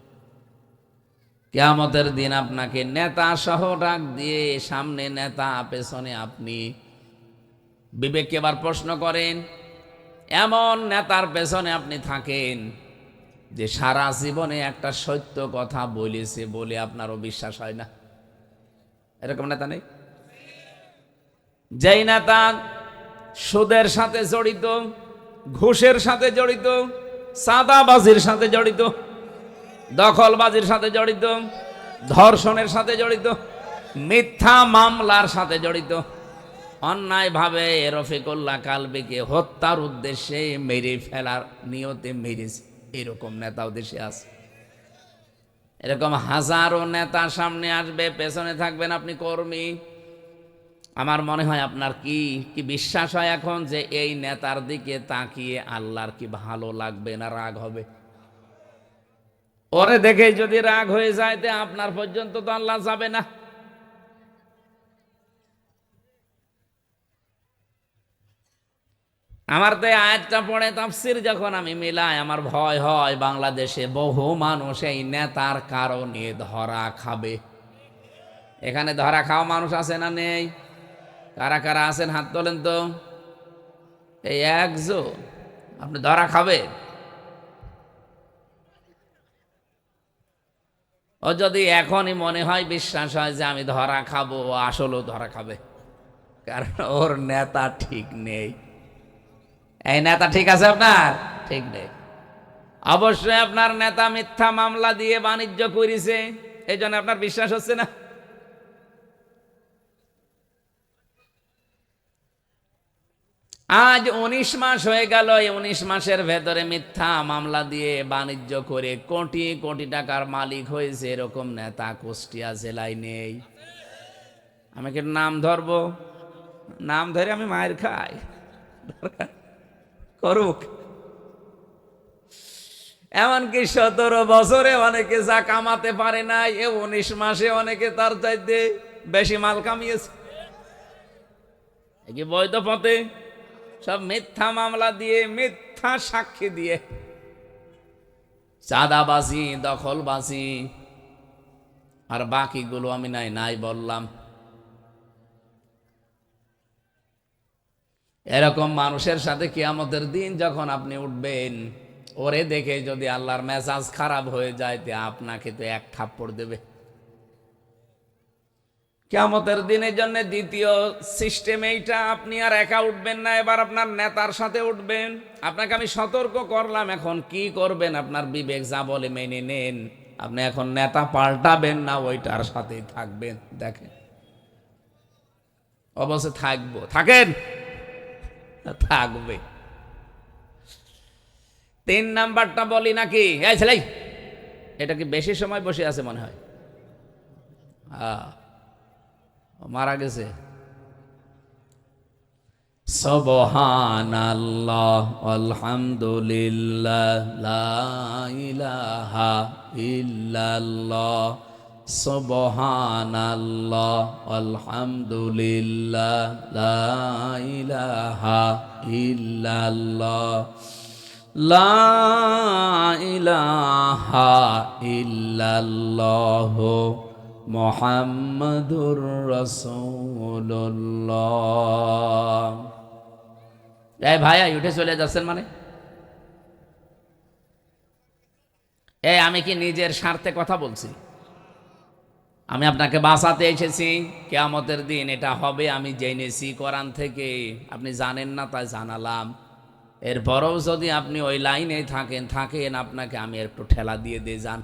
কিয়ামতের দিন আপনাকে নেতা সহ ডাক দিয়ে, সামনে নেতা, পেছনে আপনি। বিবেককে এবার প্রশ্ন করেন, এমন নেতার পেছনে আপনি থাকেন যে সারা জীবনে একটা সত্য কথা বলেছে বলে আপনারও বিশ্বাস হয় না। এরকম নেতা নেই? যেই নেতা সুদের সাথে জড়িত, ঘুষের সাথে জড়িত, চাঁদাবাজির সাথে জড়িত, দখলবাজির সাথে জড়িত, ধর্ষণের সাথে জড়িত, মিথ্যা মামলার সাথে জড়িত, অন্যায়ভাবে রফিকুল্লাহ কালবিকে হত্যার উদ্দেশ্যে মেরে ফেলার নিয়তে মেরেছে, এরকম নেতাও দেশে আছে। এরকম হাজারো নেতা সামনে আসবে, পেছনে থাকবেন আপনি কর্মী। আমার মনে হয় আপনার কি বিশ্বাস হয় এখন যে এই নেতার দিকে তাকিয়ে আল্লাহর কি ভালো লাগবে না রাগ হবে? ওরে দেখে যদি রাগ হয়ে যায় তে আপনার পর্যন্ত তো আল্লাহ যাবে না। আমার তো আয়াতটা পড়ে তাফসির যখন আমি মিলাই, আমার ভয় হয় বাংলাদেশে বহু মানুষ এই নেতার কারণে ধরা খাবে। এখানে ধরা খাওয়া মানুষ আছে না নেই? কারা কারা আছেন হাত তোলেন তো। এই একজন, আপনি ধরা খাবে। ও যদি এখনই মনে হয়, বিশ্বাস হয় যে আমি ধরা খাবো, আসলেও ধরা খাবে, কারণ ওর নেতা ঠিক নেই। এই নেতা ঠিক আছে আপনার? ঠিক নেই। অবশ্যই আপনার নেতা মিথ্যা মামলা দিয়ে বাণিজ্য করেছে, এই জন্য আপনার বিশ্বাস হচ্ছে না। আজ 19 মাস হয়ে গেল, এই 19 মাসের ভেতরে মিথ্যা মামলা দিয়ে বাণিজ্য করে কোটি কোটি টাকার মালিক হয়েছে, এরকম নেতা কুষ্টিয়া জেলায় নেই। আমি কি নাম ধরবো? নাম ধরে আমি মায়ের খাই, করুক। এমনকি 17 বছরে অনেকে যা কামাতে পারে না, এ 19 মাসে অনেকে তার চাইতে বেশি মাল কামিয়েছে। কি বৈধ পথে? সব মিথ্যা মামলা দিয়ে, মিথ্যা সাক্ষী দিয়ে, চাঁদাবাজি, দখলবাজি, আর বাকিগুলো আমি নাই বললাম। এরকম মানুষের সাথে কিয়ামতের দিন যখন আপনি উঠবেন, ওরে দেখে যদি আল্লাহর মেজাজ খারাপ হয়ে যায় তে আপনাকে তো এক থাপ্পড় দেবে। কিয়ামতের দিনের জন্য দ্বিতীয় সিস্টেম এইটা, আপনি আর একা উঠবেন না, এবার আপনার নেতার সাথে উঠবেন। আপনাকে আমি সতর্ক করলাম, এখন কি করবেন আপনার বিবেক যা বলে মেনে নেন। আপনি এখন নেতা পাল্টাবেন না, ওইটার সাথেই থাকবেন। দেখেন অবশ্যই থাকবো, থাকেন, থাকবে। 3 নাম্বারটা বলি নাকি? এই ছেলে, এটা কি বেশি সময় বসে আছে মনে হয়? মারা গেছে। সুবহানাল্লাহ আলহামদুলিল্লাহ লা ইলাহা ইল্লাল্লাহ, সুবহানাল্লাহ আলহামদুলিল্লাহ লা ইলাহা ইল্লাল্লাহ, লা ইলাহা ইল্লাল্লাহ মুহাম্মাদুর রাসূলুল্লাহ। এই ভাইয়া উঠে চলে যাচ্ছেন মানে? এই আমি কি নিজের স্বার্থে কথা বলছি? আমি আপনাকে বাঁচাতে এসেছি। কিয়ামতের দিন এটা হবে আমি জেনেছি কোরআন থেকে, আপনি জানেন না তাই জানালাম। এরপরেও যদি আপনি ওই লাইনে থাকেন, আপনাকে আমি একটু ঠেলা দিয়ে যান।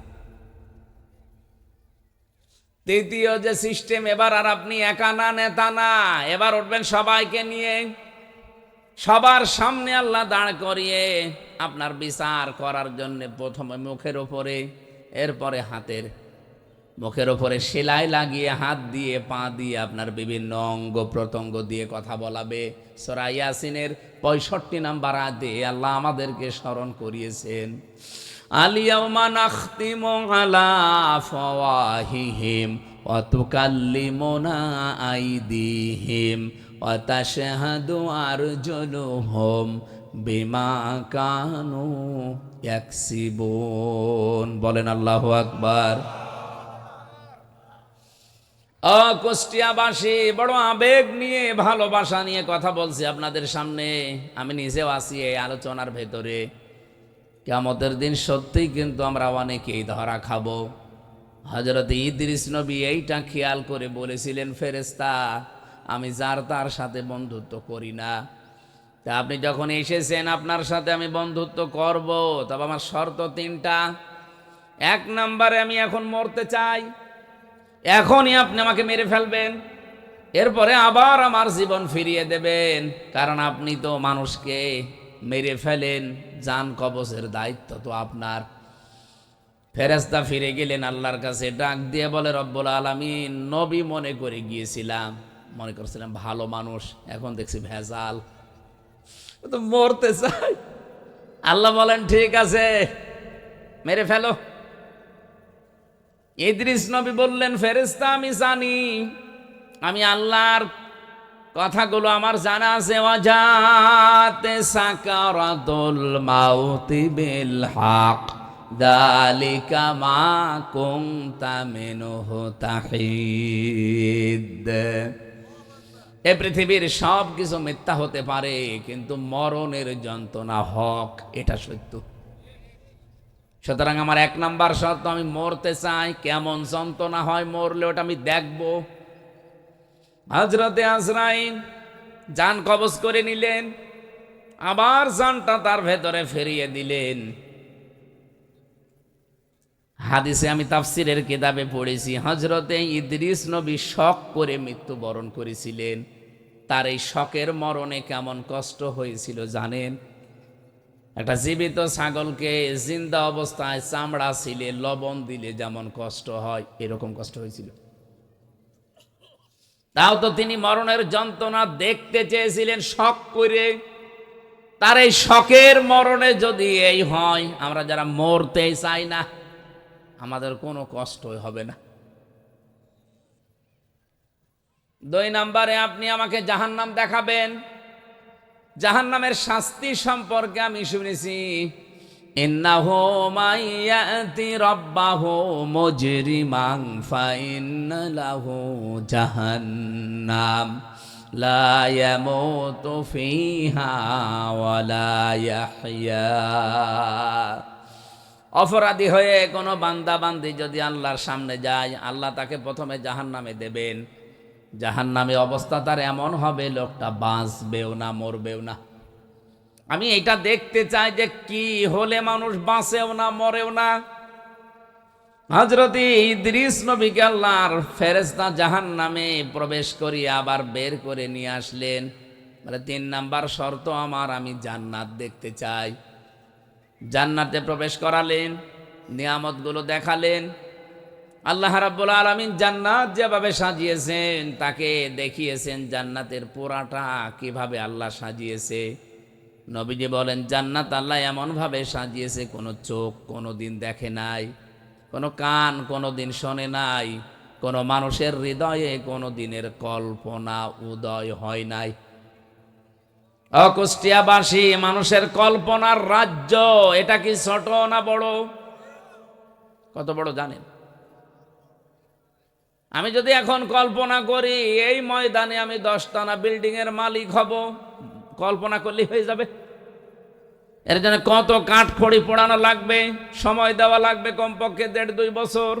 তৃতীয় যে সিস্টেম, এবার আর আপনি একা না, নেতা না, এবার উঠবেন সবাইকে নিয়ে, সবার সামনে আল্লাহ দাঁড় করিয়ে আপনার বিচার করার জন্য প্রথমে মুখের ওপরে, এরপরে হাতের মুখের ওপরে সেলাই লাগিয়ে হাত দিয়ে পা দিয়ে আপনার বিভিন্ন অঙ্গ প্রত্যঙ্গ দিয়ে কথা বলাবে। সূরা ইয়াসিনের 65 নম্বর আয়াতে আল্লাহ আমাদেরকে স্মরণ করিয়েছেন, আলিয়াউমা নাখতিমু আলা আফওয়াহিহিম ওয়া তুকাল্লিমুনা আইদিহিম ওয়া তাশহাদু আরজুলুহুম বিমা কানু ইয়াকসিবুন। বলেন আল্লাহু আকবার। কুষ্টিয়াবাসী বড় আবেগ নিয়ে, ভালোবাসা নিয়ে কথা বলছি আপনাদের সামনে। আমি নিজেও আছি এই আলোচনার ভেতরে। কিয়ামতের দিন সত্যিই কিন্তু আমরা অনেকেই ধরা খাবো। হযরত ইদ্রিস নবী এইটা খেয়াল করে বলেছিলেন, ফেরেশতা আমি যার তার সাথে বন্ধুত্ব করি না, তা আপনি যখন এসেছেন আপনার সাথে আমি বন্ধুত্ব করব, তবে আমার শর্ত 3টা। 1 নম্বরে আমি এখন মরতে চাই, এখনই আপনি আমাকে মেরে ফেলবেন, এরপরে আবার আমার জীবন ফিরিয়ে দেবেন, কারণ আপনি তো মানুষকে মেরে ফেলেন, জান কবজের দায়িত্ব তো আপনার। ফেরেশতা ফিরে গেলেন আল্লাহর কাছে, ডাক দিয়ে বলে, রব্বুল আলামিন, নবী মনে করে গিয়েছিলাম, মনে করছিলাম ভালো মানুষ, এখন দেখছি ভেজাল, তো মরতে চাই। আল্লাহ বলেন ঠিক আছে মেরে ফেলো। ইদ্রিস নবী বললেন, ফেরেশতা আমি জানি, আমি আল্লাহর কথাগুলো আমার জানা আছে, ওয়াজাতে সাকারাতুল মাউতি বিল হক যালিকা মা কুনতা মিনহু তাহিদ। এই পৃথিবীর সব কিছু মিথ্যা হতে পারে, কিন্তু মরণের যন্ত্রণা হক, এটা সত্য। সুতরাং আমার 1 নাম্বার শর্ত, আমি মরতে চাই। কেমন যন্ত্রণা হয় মরলে ওটা আমি দেখব। হযরতে আজরাইল জান কবজ করে নিলেন, আবার জানটা তার ভেতরে ফিরিয়ে দিলেন। হাদিসে আমি তাফসিরের কিতাবে পড়েছি, হযরতে ইদ্রিস নবী শক করে মৃত্যুবরণ করেছিলেন। তার এই শকের মরণে কেমন কষ্ট হয়েছিল জানেন? একটা জীবিত ছাগলকে জিন্দা অবস্থায় চামড়া ছিলে লবণ দিলে যেমন কষ্ট হয়, এরকম কষ্ট হয়েছিল। তাও তো তিনি মরণের যন্ত্রণা দেখতে চেয়েছিলেন শক করে। তার এই শকের মরণে যদি এই হয়, আমরা যারা মরতে চাই না, আমাদের কোনো কষ্ট হবে না। 2 নম্বরে, আপনি আমাকে জাহান্নাম দেখাবেন। জাহান্নামের শাস্তি সম্পর্কে আমি শুনেছি, ইন্নাহু মাইয়াতি রাব্বাহু মুজরিমান ফাইন্না লাহু জাহান্নাম লা ইয়ামুতু ফিহা ওয়া লা ইয়াহইয়া। অপরাধী হয়ে কোনো বান্দা বান্দি যদি আল্লাহর সামনে যায়, আল্লাহ তাকে প্রথমে জাহান্নামে দেবেন। জাহান্নামে অবস্থা তার এমন হবে, লোকটা বাঁচবেও না, মরবেও না। আমি এটা দেখতে চাই যে কি হলে মানুষ বাঁচেও না, মরেও না। হযরত ইদ্রিস নবীকে আল্লাহর ফেরেশতা জাহান্নামে প্রবেশ করিয়ে আবার বের করে নিয়ে আসলেন। মানে 3 নাম্বার শর্ত আমার, আমি জান্নাত দেখতে চাই। জান্নাতে প্রবেশ করালেন, নিয়ামতগুলো দেখালেন। আল্লাহ রাব্বুল আলামিন জান্নাত যেভাবে সাজিয়েছেন, তাকে দেখিয়েছেন জান্নাতের পুরাটা কিভাবে আল্লাহ সাজিয়েছে। নবীজি বলেন, জান্নাত আল্লাহ এমনভাবে সাজিয়েছে কোনো চোখ কোনো দিন দেখে নাই, কোনো কান কোনো দিন শোনে নাই, কোনো মানুষের হৃদয়ে কোনো দিনের কল্পনা উদয় হয় নাই। কুষ্টিয়াবাসী, মানুষের কল্পনার রাজ্য, এটা কি ছোট না বড়? কত বড় জানেন? আমি যদি এখন কল্পনা করি এই ময়দানে আমি 10তলা বিল্ডিং এর মালিক হব, কল্পনা করলেই হয়ে যাবে? এর জন্য কত কাঠ খড়ি পোড়ানো লাগবে, সময় দেওয়া লাগবে কমপক্ষে 1.5-2 বছর।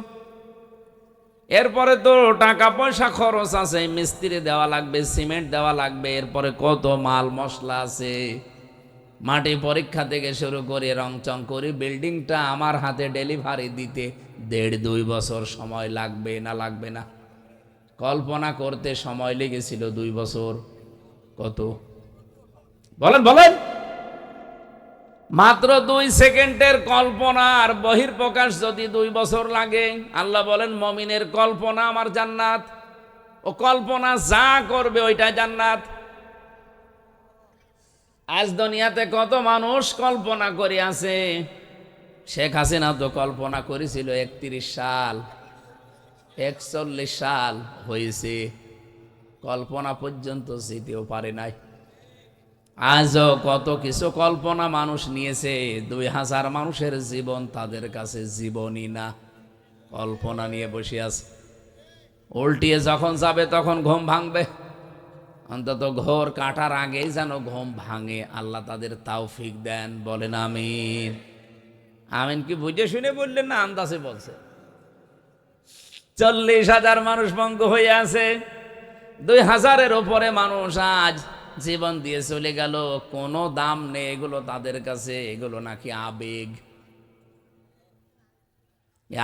এরপরে তো টাকা পয়সা খরচ আছে, মিস্ত্রি দেওয়া লাগবে, সিমেন্ট দেওয়া লাগবে, এরপরে কত মাল মশলা আছে। মাটি পরীক্ষা থেকে শুরু করে রংচং করে বিল্ডিংটা আমার হাতে ডেলিভারি দিতে 1.5-2 বছর সময় লাগবে না লাগবে না? কল্পনা করতে সময় লেগেছিল 2 বছর। কত বলেন বলেন? মাত্র 2 সেকেন্ডের কল্পনা আর বহির্প্রকাশ যদি 2 বছর লাগে। আল্লাহ বলেন মুমিনের কল্পনা আমার জান্নাত, ও কল্পনা যা করবে ওইটা জান্নাত। আজ দুনিয়াতে কত মানুষ কল্পনা করে আছে। শেখ হাসিনা তো কল্পনা করেছিল 31 সাল, 41 সাল হয়েছে, কল্পনা পর্যন্ত যেতেও পারে নাই। আজও কত কিছু কল্পনা মানুষ নিয়েছে, 2000 মানুষের জীবন তাদের কাছে জীবনই না, কল্পনা নিয়ে বসে আছে। উল্টিয়ে যখন যাবে তখন ঘুম ভাঙবে, অন্তত ঘোর কাটার আগেই যেন ঘুম ভাঙে। আল্লাহ তাদের তৌফিক দেন, বলেন আমিন। আমিন কি বুঝে শুনে বললেন না আন্দাজে বলছে? 40,000 মানুষ পঙ্গু হয়ে আছে, 2000-এর উপরে মানুষ আজ জীবন দিয়ে চলে গেল, কোনো দাম নেই এগুলো তাদের কাছে। এগুলো নাকি আবেগ।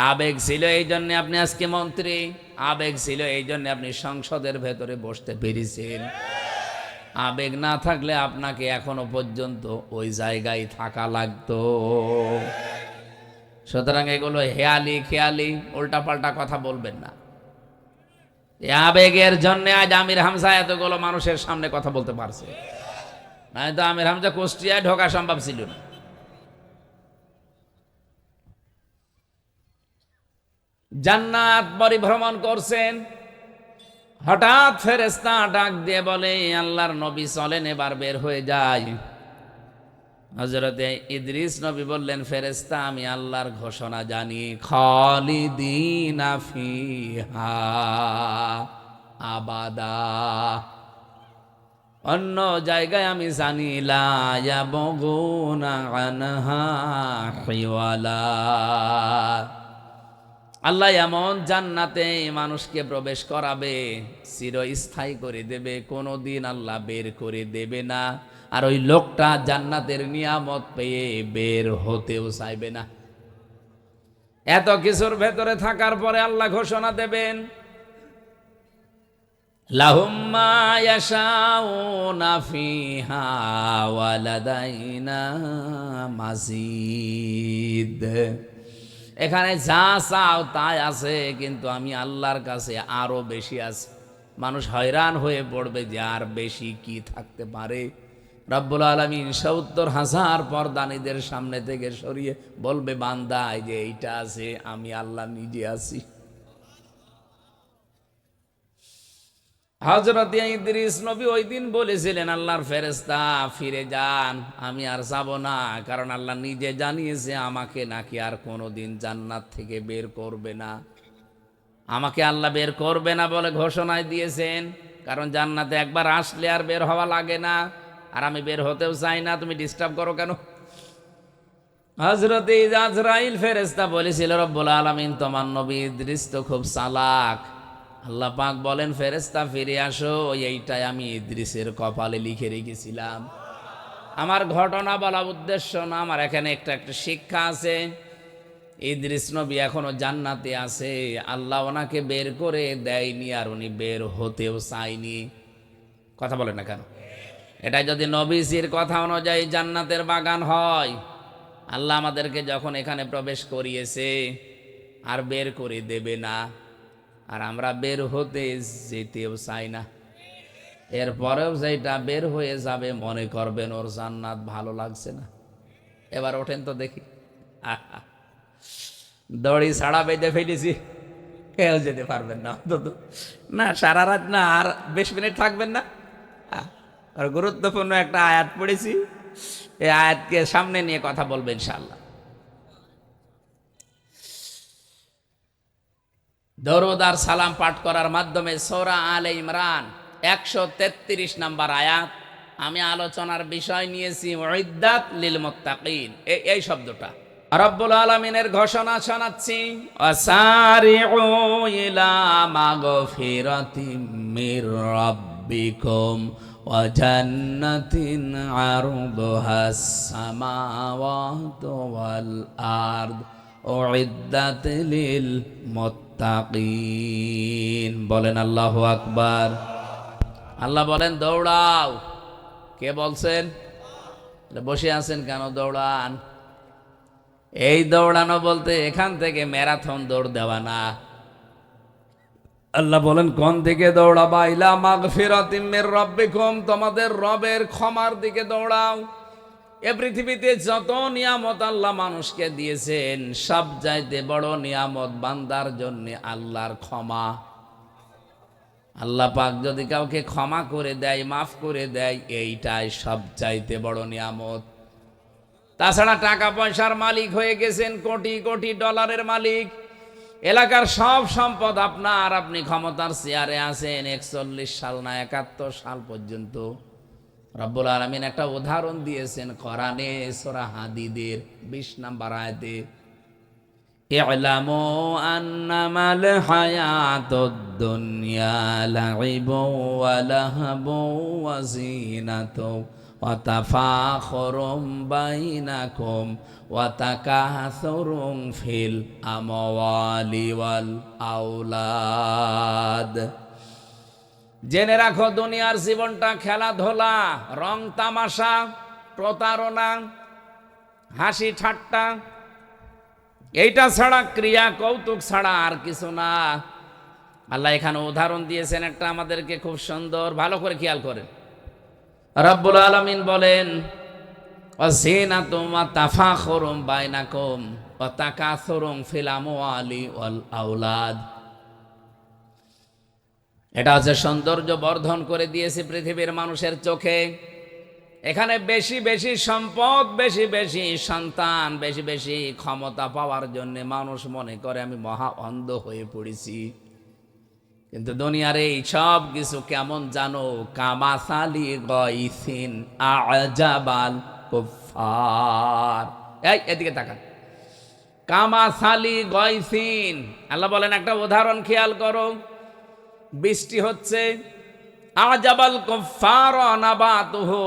আবেগ ছিল এই জন্য আপনি আজকে মন্ত্রী, আবেগ ছিল এই জন্য আপনি সংসদের ভেতরে বসতে পেরেছেন। আবেগ না থাকলে আপনাকে এখনো পর্যন্ত ওই জায়গায় থাকা লাগতো। সুতরাং এগুলো হেয়ালি খেয়ালি উল্টাপাল্টা কথা বলবেন না। আবেগের জন্য আজ আমির হামজা এতগুলো মানুষের সামনে কথা বলতে পারছে, নয়তো আমির হামজা কুষ্টিয়ায় ঢোকা সম্ভব ছিল না। জান্নাত পরিভ্রমণ করছেন, হঠাৎ ফেরেশতা ডাক দিয়ে বলে, আল্লাহর নবী চলেন এবার বের হয়ে যায়। হযরতে ইদ্রিস নবী বললেন, ফেরেশতা আমি আল্লাহর ঘোষণা জানি, খালিদিনা ফিহা আবাদা। অন্য জায়গায় আমি জানি লা ইয়াবগুনা আনহা হিওয়ালা। আল্লাহ এমন জান্নাতে মানুষকে প্রবেশ করাবে, চিরস্থায়ী করে দেবে, কোনোদিন আল্লাহ বের করে দেবে না। আর ওই লোকটা জান্নাতের নিয়ামত পেয়ে বের হতেও চাইবে না। এত কিছুর ভেতরে থাকার পরে আল্লাহ ঘোষণা দেবেন, লাহুম মা ইয়াশাউনা ফিহা ওয়া লাদাইনা মাজিদ। এখানে যা চাও তাই আছে, কিন্তু আমি আল্লাহর কাছে আরো বেশি আছে। মানুষ হয়রান হয়ে পড়বে যে আর বেশি কি থাকতে পারে। রব্বুল আলামিন 70,000 পর্দানীদের সামনে থেকে সরিয়ে বলবে, বান্দা এই যে এইটা আছে, আমি আল্লাহ নিজে আছি। হযরত ইদ্রিস নবী ওই দিন বলেছিলেন, আল্লাহর ফেরেশতা ফিরে যান, আমি আর যাব না, কারণ আল্লাহ নিজে জানিয়েছে আমাকে নাকি আর কোনোদিন জান্নাত থেকে বের করবে না। আমাকে আল্লাহ বের করবে না বলে ঘোষণায় দিয়েছেন, কারণ জান্নাতে একবার আসলে আর বের হওয়া লাগে না, আর আমি বের হতেও চাই না, তুমি ডিস্টার্ব করো কেন? হযরত আজরাইল ফেরেশতা বলেছিল, রব্বুল আলামিন তোমার নবী ইদ্রিস তো খুব চালাক। আল্লাহ পাক বলেন, ফেরেশতা ফিরে আসো, এইটাই আমি ইদ্রিসের কপালে লিখে রেখেছিলাম। আমার ঘটনা বলা উদ্দেশ্য না, আমার এখানে একটা শিক্ষা আছে। ইদ্রিস নবী এখনো জান্নাতে আছে, আল্লাহ ওনাকে বের করে দেয়নি, আর উনি বের হতেও চায়নি। কথা বলে না কেন? এটা যদি নবীজির কথা অনুযায়ী জান্নাতের বাগান হয়, আল্লাহ আমাদেরকে যখন এখানে প্রবেশ করিয়েছে আর বের করে দেবে না, আর আমরা বের হতে যেতেও চাই না। এরপরেও যেটা বের হয়ে যাবে মনে করবেন ওর জান্নাত ভালো লাগছে না। এবার ওঠেন তো দেখি, দড়ি ছাড়া বেঁধে ফেলেছি, কেউ যেতে পারবেন না না, সারা রাত না, আর 20 মিনিট থাকবেন না। আর গুরুত্বপূর্ণ একটা আয়াত পড়েছি, এই আয়াতকে সামনে নিয়ে কথা বলবেন ইনশাআল্লাহ। দরুদ আর সালাম পাঠ করার মাধ্যমে সূরা আলে ইমরান 133 নম্বর আয়াত, আমি আলোচনার বিষয় নিয়েছি উইদ্দাত লিল মুত্তাকিন, এই শব্দটা। রব্বুল আলামিনের ঘোষণা শোনাচ্ছি, ওয়াসারিউ ইলা মাগফিরাতিম মির রাব্বিকুম রাব্বিকুম ওয়া জান্নাতিন আরদুহাস সামাওয়াতু ওয়াল আরদ উইদ্দাত লিল মুত্তাকিন। বলেন আল্লাহু আকবার। আল্লাহ বলেন দৌড়াও। কে বলছেন? বসে আছেন কেন? দৌড়ান। এই দৌড়ানো বলতে এখান থেকে ম্যারাথন দৌড় দেওয়া না। আল্লাহ বলেন কোন দিকে দৌড়াবা? ইলা মাগফিরাতিম মির রাব্বিকুম, তোমাদের রবের ক্ষমার দিকে দৌড়াও। এ পৃথিবীতে যত নিয়ামত আল্লাহ মানুষকে দিয়েছেন, সব চাইতে বড় নিয়ামত বান্দার জন্য আল্লাহর ক্ষমা। আল্লাহ পাক যদি কাউকে ক্ষমা করে দেয়, মাফ করে দেয়, এইটাই সব চাইতে বড় নিয়ামত। তাছাড়া টাকা পয়সার মালিক হয়ে গেছেন, কোটি কোটি ডলারের মালিক, এলাকার সব সম্পদ আপনার, আপনি ক্ষমতার চেয়ারে আছেন 41 সাল না 71 সাল পর্যন্ত। রব্বুল আলামিন একটা উদাহরণ দিয়েছেন কোরআনে সূরা হাদীদের 20 নম্বর আয়াতে, ই'লামু আন্নামাল হায়াতুদ দুনিয়া লাইবু ওয়া লাহবু ওয়া যিনাতু ওয়া তাফাখুরুম বাইনাকুম ওয়া তাকাসুরুম ফিল আমওয়ালি ওয়াল আওলাদ। জেনে রাখো দুনিয়ার জীবনটা খেলাধুলা, রং তামাশা, প্রতারণা, হাসি ঠাট্টা, এইটা ছাড়া, ক্রিয়া কৌতুক ছাড়া আর কিছু না। আল্লাহ এখানে উদাহরণ দিয়েছেন একটা আমাদেরকে খুব সুন্দর, ভালো করে খেয়াল করেন। রব্বুল আলামিন বলেন ওয়াজিনাতুম ওয়া তাফাখুরুম বাইনাকুম ওয়া তাকাসুরুম ফিল আমওয়ালি ওয়াল আওলাদ। এটা হচ্ছে সৌন্দর্য বর্ধন করে দিয়েছে পৃথিবীর মানুষের চোখে। এখানে বেশি বেশি সম্পদ, বেশি বেশি সন্তান, বেশি বেশি ক্ষমতা পাওয়ার জন্য মানুষ মনে করে আমি মহা অন্ধ হয়ে পড়েছি। কিন্তু দুনিয়ার এই সব কিছু কেমন জানো? কামাসালি গাইসিন আজাবাল কুফার। এই এদিকে তাকান। কামাসালি গাইসিন, আল্লাহ বলেন একটা উদাহরণ খেয়াল করো। বৃষ্টি হচ্ছে, আজাবাল কুফার নাবাতুহু,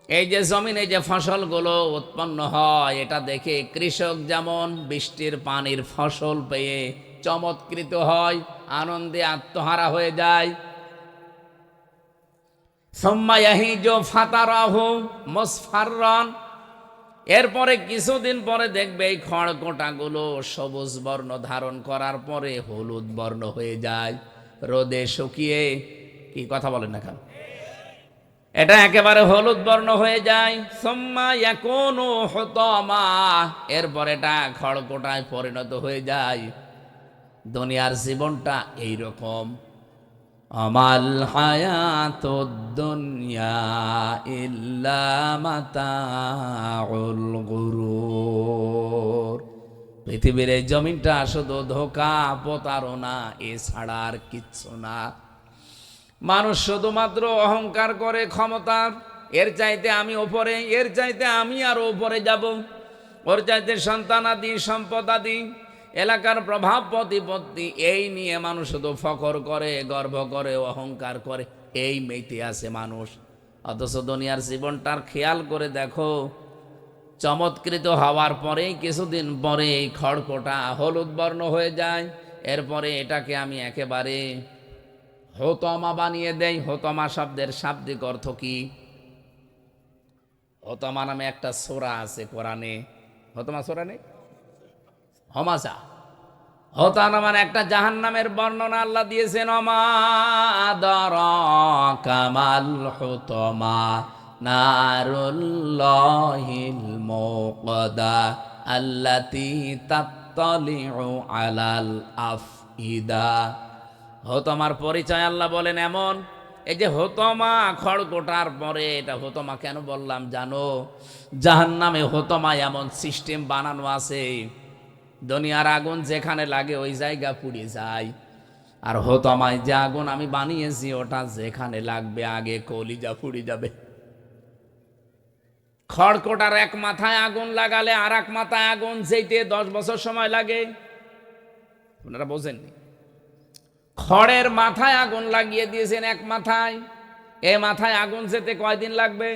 এই যে জমিনে যে ফসলগুলো উৎপন্ন হয়, এটা দেখে কৃষক যেমন বৃষ্টির পানির ফসল পেয়ে চমৎকৃত হয়, আনন্দে আত্মহারা হয়ে যায়। সুম্মা ইয়াহিজু ফাতারাহু মুসফাররান, এরপরে কিছুদিন পরে দেখবে এই খড়কোটাগুলো সবুজ বর্ণ ধারণ করার পরে হলুদ বর্ণ হয়ে যায়, রোদে শুকিয়ে। কি কথা বলেন না কেন? এটা একেবারে হলুদ বর্ণ হয়ে যায়। সুম্মা ইয়াকুনু হুতামা, এরপর এটা খড়কোটায় পরিণত হয়ে যায়। দুনিয়ার জীবনটা এইরকম। আমাল হায়াতুদ দুনিয়া ইল্লা মাতাউল গুরুর, পৃথিবীর এই জমিনটা শুধু ধোঁকা, প্রতারণা, এছাড়া আর কিচ্ছু না। মানুষ শুধুমাত্র অহংকার করে ক্ষমতার, এর চাইতে আমি ওপরে, এর চাইতে আমি আরো ওপরে যাব, ওর চাইতে সন্তানাদি, সম্পদাদি, এলাকার প্রভাব প্রতিপত্তি, এই নিয়ে মানুষ শুধু ফখর করে, গর্ব করে, অহংকার করে, এই মেতে আছে মানুষ। অথচ দুনিয়ার জীবনটার খেয়াল করে দেখো, চমৎকৃত হওয়ার পরেই কিছুদিন পরে এই খড়কোটা হলুদ বর্ণ হয়ে যায়। এরপরে এটাকে আমি একেবারে হোতমা বানিয়ে দেই। হোতমা শব্দের শাব্দিক অর্থ কি? হোতমা নামে একটা সূরা আছে কোরআনে। হোতমা সূরা নেই? হমাজা। হোতানা মানে একটা জাহান্নামের বর্ণনা আল্লাহ দিয়েছেন। ওমা আদরাকা মাল হুতমা নারুল্লাহিল মুকদা আল্লাতী তাত্তালিউ আলাল আফইদা। হোতমার পরিচয় আল্লাহ বলেন এমন, এই যে হোতমা খড়কোটার পরে, এটা হোতমা কেন বললাম জানো? জাহান্নামে হোতমা এমন সিস্টেম বানানো আছে, দুনিয়ার আগুন যেখানে লাগে ওই জায়গা পুড়ে যায়। আর হোতমায় যে আগুন আমি বানিয়েছি, ওটা যেখানে লাগবে আগে কলিজা পুড়ে যাবে। খড়কোটার এক মাথায় আগুন লাগালে আর এক মাথায় আগুন যেতে 10 বছর সময় লাগে। আপনারা বোঝেননি? খড়ের মাথায় আগুন লাগিয়ে দিয়েছেন এক মাথায়, এ মাথায় আগুন যেতে কয়দিন লাগবে?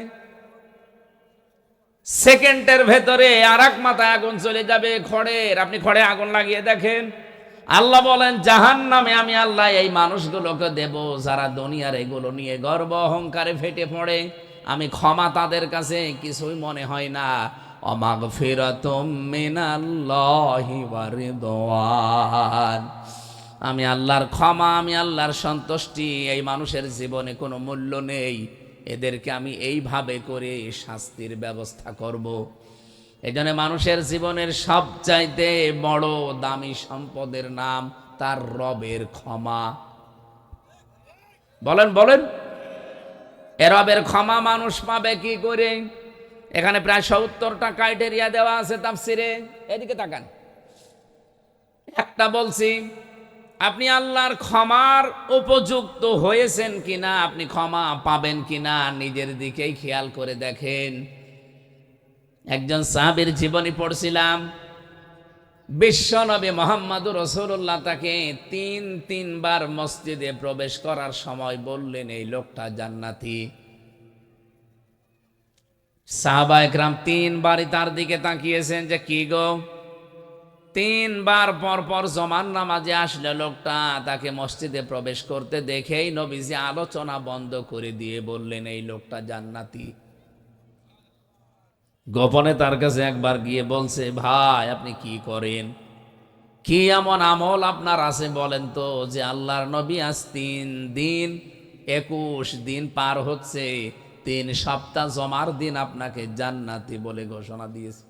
সেকেন্ডের ভেতরে আর এক মাথায় আগুন চলে যাবে খড়ের। আপনি খড়ে আগুন লাগিয়ে দেখেন। আল্লাহ বলেন জাহান্নামে আমি আল্লাহ এই মানুষগুলোকে দেব যারা দুনিয়ার এগুলো নিয়ে গর্ব অহংকারে ফেটে পড়ে। আমি ক্ষমা তাদের কাছে কিছুই মনে হয় না। অমাগফিরাতুম মিনাল্লাহি ওয়া রিদওয়ান, আমি আল্লাহর ক্ষমা, আমি আল্লাহর সন্তুষ্টি এই মানুষের জীবনে কোনো মূল্য নেই। এদেরকে আমি এইভাবে করে শাস্তির ব্যবস্থা করব। এই জন্য মানুষের জীবনের সবচাইতে বড় দামি সম্পদের নাম তার রবের ক্ষমা। বলেন বলেন, এ রবের ক্ষমা মানুষ পাবে কি করে? এখানে প্রায় 70টা ক্রাইটেরিয়া দেওয়া আছে তাফসিরে। এদিকে তাকান। একটা বলছি, আপনি আল্লাহর ক্ষমার উপযুক্ত হয়েছেন কিনা, আপনি ক্ষমা পাবেন কিনা নিজের দিকেই খেয়াল করে দেখেন। একজন সাহাবীর জীবনী পড়ছিলাম। বিশ্বনবী মুহাম্মদুর রাসূলুল্লাহ তাকে তিনবার মসজিদে প্রবেশ করার সময় বললেন এই লোকটা জান্নাতি। সাহাবায়ে কেরাম 3বারই তার দিকে তাকিয়েছেন যে কি গো। 3বার পর পর জমান নামাজে আসলে লোকটা তাকে মসজিদে প্রবেশ করতে দেখেই নবীজি আলোচনা বন্ধ করে দিয়ে বললেন এই লোকটা জান্নাতি। গোপনে তার কাছে একবার গিয়ে বলছে, ভাই আপনি কি করেন, কি এমন আমল আপনার আছে বলেন তো, যে আল্লাহর নবী আজ 3 দিন 21 দিন পার হচ্ছে, 3 সপ্তাহ জমার দিন আপনাকে জান্নাতি বলে ঘোষণা দিয়েছে।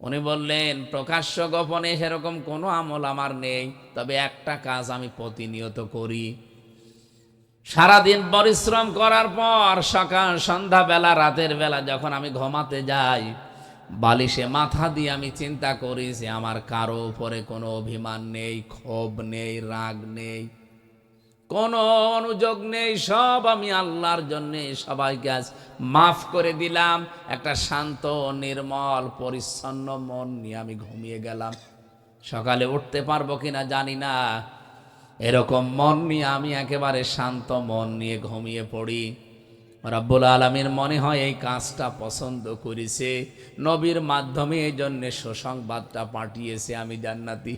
উনি বললেন, প্রকাশ্য গোপনে সেরকম কোনো আমল আমার নেই, তবে একটা কাজ আমি প্রতিনিয়ত করি। সারাদিন পরিশ্রম করার পর সকাল সন্ধ্যা বেলা রাতের বেলা যখন আমি ঘুমাতে যাই, বালিশে মাথা দিয়ে আমি চিন্তা করি যে আমার কারো উপরে কোনো অভিমান নেই, ক্ষোভ নেই, রাগ নেই, কোনো অনুযোগ নেই, সব আমি আল্লাহর জন্য সবাইকে আজ মাফ করে দিলাম। একটা শান্ত নির্মল পরিচ্ছন্ন মন নিয়ে আমি ঘুমিয়ে গেলাম। সকালে উঠতে পারবো কিনা জানি না, এরকম মন নিয়ে আমি একেবারে শান্ত মন নিয়ে ঘুমিয়ে পড়ি। রব্বুল আলামিন মনে হয় এই কাজটা পছন্দ করেছে, নবীর মাধ্যমে এই জন্য সুসংবাদটা পাঠিয়েছে আমি জান্নাতি।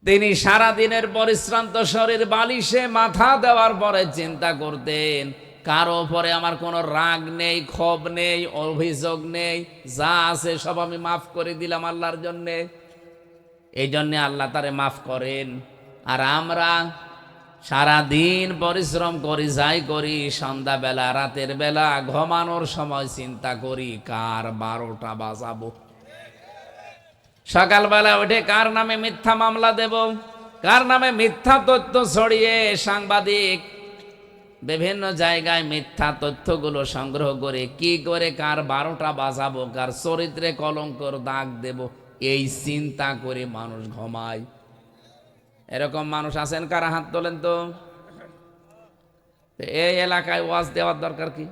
তিনি সারা দিনের পরিশ্রান্ত শরীর বালিশে মাথা দেওয়ার পরে চিন্তা করতেন, কারো উপরে আমার কোনো রাগ নেই, ক্ষোভ নেই, অভিযোগ নেই, যা আছে সব আমি মাফ করে দিলাম আল্লাহর জন্যে। এই জন্যে আল্লাহ তারে মাফ করেন। আর আমরা সারা দিন পরিশ্রম করি, যাই করি, সন্ধ্যাবেলা রাতের বেলা ঘুমানোর সময় চিন্তা করি কার 12টা বাজাবো, সকালবেলা উঠে কার নামে মিথ্যা মামলা দেব, কার নামে মিথ্যা তথ্য ছড়িয়ে সাংবাদিক বিভিন্ন জায়গায় মিথ্যা তথ্যগুলো সংগ্রহ করে কি করে কার 12টা বাজাবো, কার চরিত্রে কলঙ্কর দাগ দেব, এই চিন্তা করে মানুষ ঘুমায়। এরকম মানুষ আছেন কারা? হাত তোলেন তো। এই এলাকায় ওয়াজ দেওয়ার দরকার কি?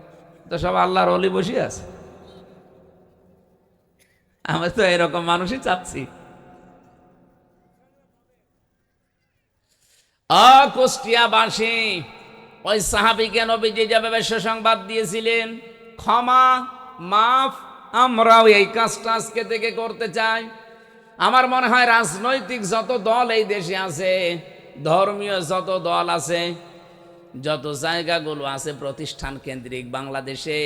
তো সব আল্লাহর ওলি বসে আছে। আমরা তো এরকম মানুষই চাচ্ছি। কুষ্টিয়াবাসী ওই সাহাবীকে নবীজি যেভাবে সুসংবাদ দিয়েছিলেন, ক্ষমা মাফ, আমরাও এই কাজটা আজকে থেকে করতে চাই। আমার মনে হয় রাজনৈতিক যত দল এই দেশে আছে, ধর্মীয় যত দল আছে, যত জায়গাগুলো আছে প্রতিষ্ঠান কেন্দ্রিক বাংলাদেশে,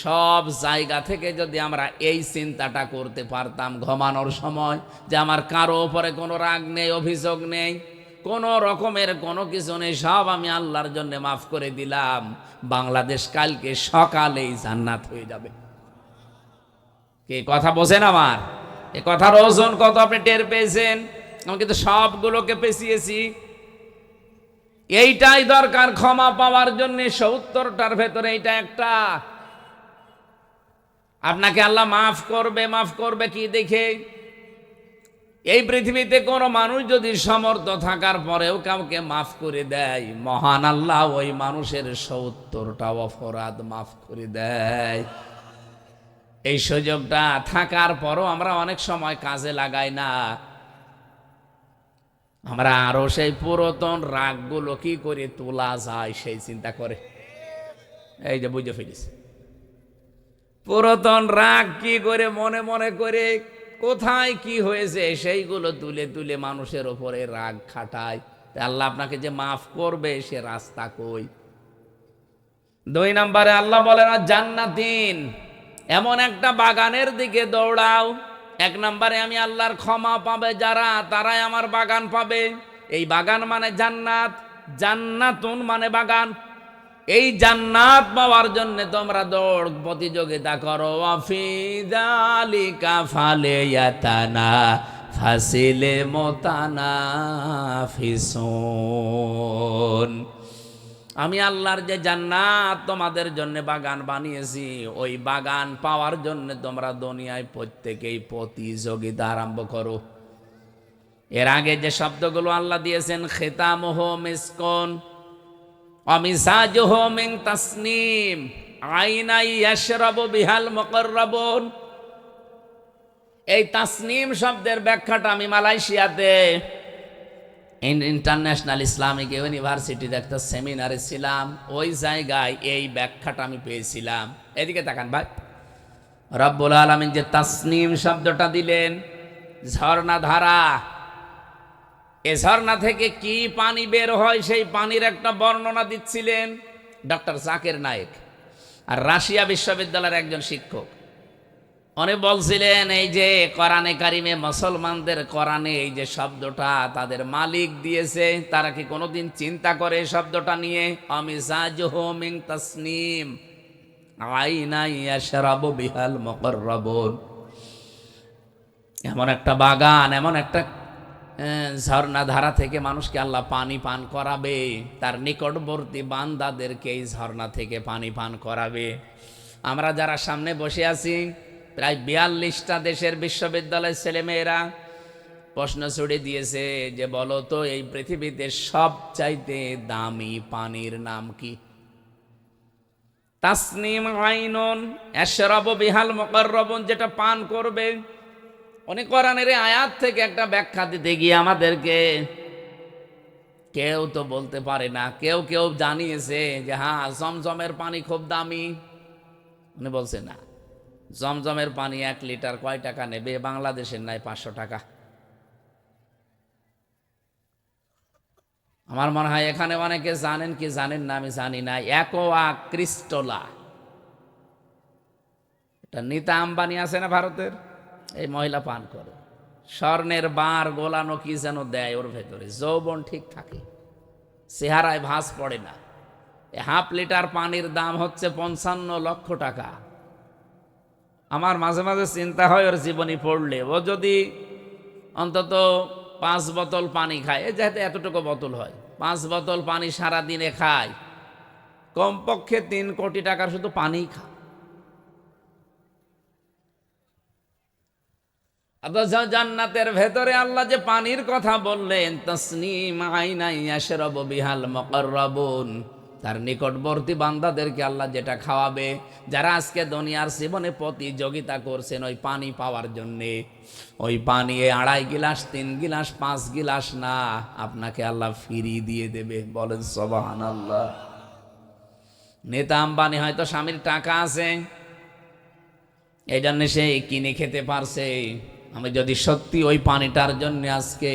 সব জায়গা থেকে যদি আমরা এই চিন্তাটা করতে পারতাম ঘুমানোর সময়, যে আমার কারো উপরে কোনো রাগ নেই, অভিযোগ নেই, কোনো রকমের কোনো কিছু নেই, সব আমি আল্লাহর জন্য মাফ করে দিলাম, বাংলাদেশ কালকে সকালেই জান্নাত হয়ে যাবে। কে কথা বোঝেন আমার? এ কথার ওজন কত আপনি টের পেয়েছেন? আমি কিন্তু সবগুলোকে পেছিয়েছি। এইটাই দরকার ক্ষমা পাওয়ার জন্য। 70টার ভেতরে এইটা একটা। আপনাকে আল্লাহ মাফ করবে, মাফ করবে কি দেখে? এই পৃথিবীতে কোনো মানুষ যদি সমর্থ থাকার পরেও কাউকে মাফ করে দেয়, মহান আল্লাহ ওই মানুষের 70টা অপরাধ মাফ করে দেয়। এই সুযোগটা থাকার পরও আমরা অনেক সময় কাজে লাগাই না। আমরা আরো সেই পুরাতন রাগগুলো কি করে তোলা যায় সেই চিন্তা করে, এই যে বুঝে ফেলিস পুরাতন রাগ কি করে মনে মনে করে কোথায় কি হয়েছে সেইগুলো তুলে তুলে মানুষের ওপরে রাগ খাটায়। আল্লাহ আপনাকে যে মাফ করবে সে রাস্তা কই? 2 নম্বরে আল্লাহ বলেন জান্নাতিন, এমন একটা বাগানের দিকে দৌড়াও। 1 নম্বরে আমি আল্লাহর ক্ষমা পাবে যারা, তারাই আমার বাগান পাবে। এই বাগান মানে জান্নাত, জান্নাতুন মানে বাগান। এই জান্নাত পাওয়ার জন্য তোমরা দৌড় প্রতিযোগিতা করো। ওয়াফি যালিকা ফালিয়াতানা ফাসিলে মুতানাফিসুন। আমি আল্লাহর যে জান্নাত তোমাদের জন্য বাগান বানিয়েছি, ওই বাগান পাওয়ার জন্য তোমরা দুনিয়ায় প্রত্যেকেই প্রতিযোগিতা আরম্ভ করো। এর আগে যে শব্দগুলো আল্লাহ দিয়েছেন, খিতামুহু মিসকুন ওয়া মিজাজুহু মিন তাসনিম আইনাই ইয়াশরাবু বিহাল মুকাররাবুন। এই তাসনিম শব্দের ব্যাখ্যাটা আমি মালয়েশিয়াতে ইন্টারন্যাশনাল ইসলামিক ইউনিভার্সিটিতে একটা সেমিনারে ছিলাম, ওই জায়গায় এই ব্যাখ্যাটা আমি পেয়েছিলাম। এদিকে তাকান ভাই, রব্বুল আলামিন যে তাসনিম শব্দটা দিলেন, ঝর্ণা ধারা, এ ঝর্ণা থেকে কি পানি বের হয় সেই পানির একটা বর্ণনা দিচ্ছিলেন ডক্টর জাকির নায়েক, আর রাশিয়া বিশ্ববিদ্যালয়ের একজন শিক্ষক। উনি বলছিলেন এই যে কোরআনে কারিমে মুসলমানদের কোরআনে এই যে শব্দটা তাদের মালিক দিয়েছে, তারা কি কোনোদিন চিন্তা করে এই শব্দটা নিয়ে? আমিজাজুহু মিন তাসনিম আইনা ইয়াশরাবু বিহাল মুকাররাবুন। এমন একটা বাগান, এমন একটা ঝর্ণা ধারা থেকে মানুষকে আল্লাহ পানি পান করাবে, তার নিকটবর্তী বান্দাদেরকে এই ঝর্ণা থেকে পানি পান করাবে। আমরা যারা সামনে বসে আছি, প্রায় 42টা দেশের বিশ্ববিদ্যালয়ের ছেলেমেয়েরা প্রশ্ন ছুড়ে দিয়েছে যে বলো তো এই পৃথিবীতে সবচাইতে দামি পানির নাম কি? তাসনিম আইনুন ইয়াশরাবু বিহাল মুকাররাবুন, যেটা পান করবে। অনেক কোরআনের আয়াত থেকে একটা ব্যাখ্যা দিতে গিয়ে আমাদেরকে কেউ তো বলতে পারে না, কেউ কেউ জানিয়েছে যে হ্যাঁ জমজমের পানি খুব দামি। উনি বলছে না, জমজমের পানি 1 লিটার কয় টাকা নেবে? বাংলাদেশের নাই 500 টাকা। আমার মনে হয় এখানে অনেকে জানেন কি জানেন না আমি জানি না, অ্যাকোয়া ক্রিস্টোলা, এটা নিতা আম্বানি আছে না ভারতের, এই মহিলা পান করে। স্বর্ণের বার গোলানো কি যেন দেয় ওর ভেতরে, যৌবন ঠিক থাকে, চেহারায় ভাঁজ পড়ে না। 1/2 লিটার পানির দাম হচ্ছে 55 লক্ষ টাকা। আমার মাঝে মাঝে চিন্তা হয় ওর জীবনী পড়লে, ও যদি অন্তত 5 বোতল পানি খায়, যেহেতু এতটুকু বোতল হয়, 5 বোতল পানি সারা দিনে খায়, কমপক্ষে 3 কোটি টাকার শুধু পানিই খায়। জান্নাতের ভেতরে আল্লাহ যে পানির কথা বললেন, তাসনিম আইনা ইয়াশরাবু বিহাল মুকাররাবুন, তার নিকটবর্তী বান্দাদেরকে আল্লাহ যেটা খাওয়াবে, যারা আজকে দুনিয়ার জীবনে প্রতিযোগিতা করছেন ওই পানি পাওয়ার জন্যে, ওই পানি 2.5 গিলাস 3 গিলাস 5 গিলাস না, আপনাকে আল্লাহ ফ্রি দিয়ে দেবে। বলেন সুবহানাল্লাহ। নেতা আম্বানি হয়তো স্বামীর টাকা আছে, এই জন্য সে কিনে খেতে পারছে। আমি যদি সত্যি ওই পানিটার জন্য আজকে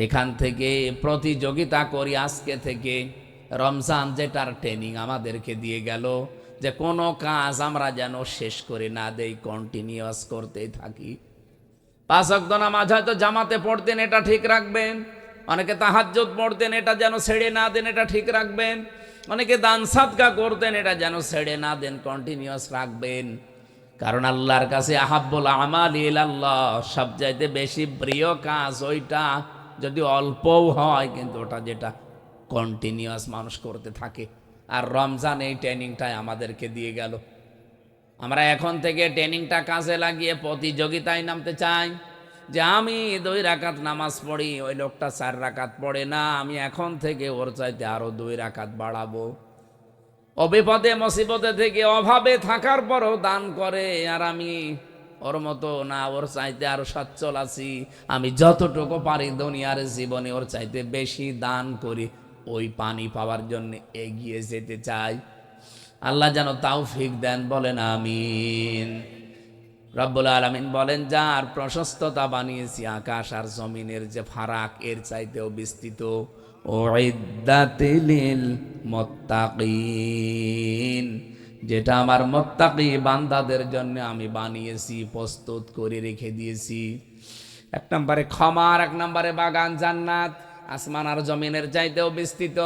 এখান থেকে প্রতিযোগিতা করি, আজকে থেকে রমজান যেটার ট্রেনিং আমাদেরকে দিয়ে গেল যে কোনো কাজ আমরা যেন শেষ করে না দেই, কন্টিনিউয়াস করতেই থাকি। 5 ওয়াক্ত নামাজ হয়তো জামাতে পড়তেন, এটা ঠিক রাখবেন। অনেকে তাহাজ্জুদ পড়তেন, এটা যেন ছেড়ে না দেন, এটা ঠিক রাখবেন। অনেকে দান সাদকা করতেন, এটা যেন ছেড়ে না দেন, কন্টিনিউয়াস রাখবেন। কারণ আল্লাহর কাছে আহাব্বুল আমালি ইলাল্লাহ, সবচাইতে বেশি প্রিয় কাজ ওইটা, যদি অল্পও হয় কিন্তু ওটা যেটা কন্টিনিউয়াস মানুষ করতে থাকে। আর রমজান এই ট্রেনিংটাই আমাদেরকে দিয়ে গেল। আমরা এখন থেকে ট্রেনিংটা কাজে লাগিয়ে প্রতিযোগিতায় নামতে চাই যে আমি 2 রাকাত নামাজ পড়ি, ওই লোকটা 4 রাকাত পড়ে না, আমি এখন থেকে ওর চাইতে আরো 2 রাকাত বাড়াবো। বিপদে মুসিবতে থেকে অভাবে থাকার পরও দান করে, আর আমি ওর মতো না, ওর চাইতে আরো সচ্ছল আছি, আমি যতটুকু পারি দুনিয়ার জীবনে ওর চাইতে বেশি দান করি, ওই পানি পাওয়ার জন্য এগিয়ে যেতে চাই। আল্লাহ যেন তৌফিক দেন, বলেন আমিন। রব্বুল আলামিন বলেন, যার প্রশস্ততা বানিয়েছি আকাশ আর জমিনের যে ফারাক এর চাইতেও বিস্তৃত, উইদ্দাত লিল মুত্তাকিন, যেটা আমার মুত্তাকি বান্দাদের জন্য আমি বানিয়েছি, প্রস্তুত করে রেখে দিয়েছি। এক নম্বরে ক্ষমা, আর এক নম্বরে বাগান জান্নাত, আসমান আর জমিনের চাইতেও বিস্তৃত।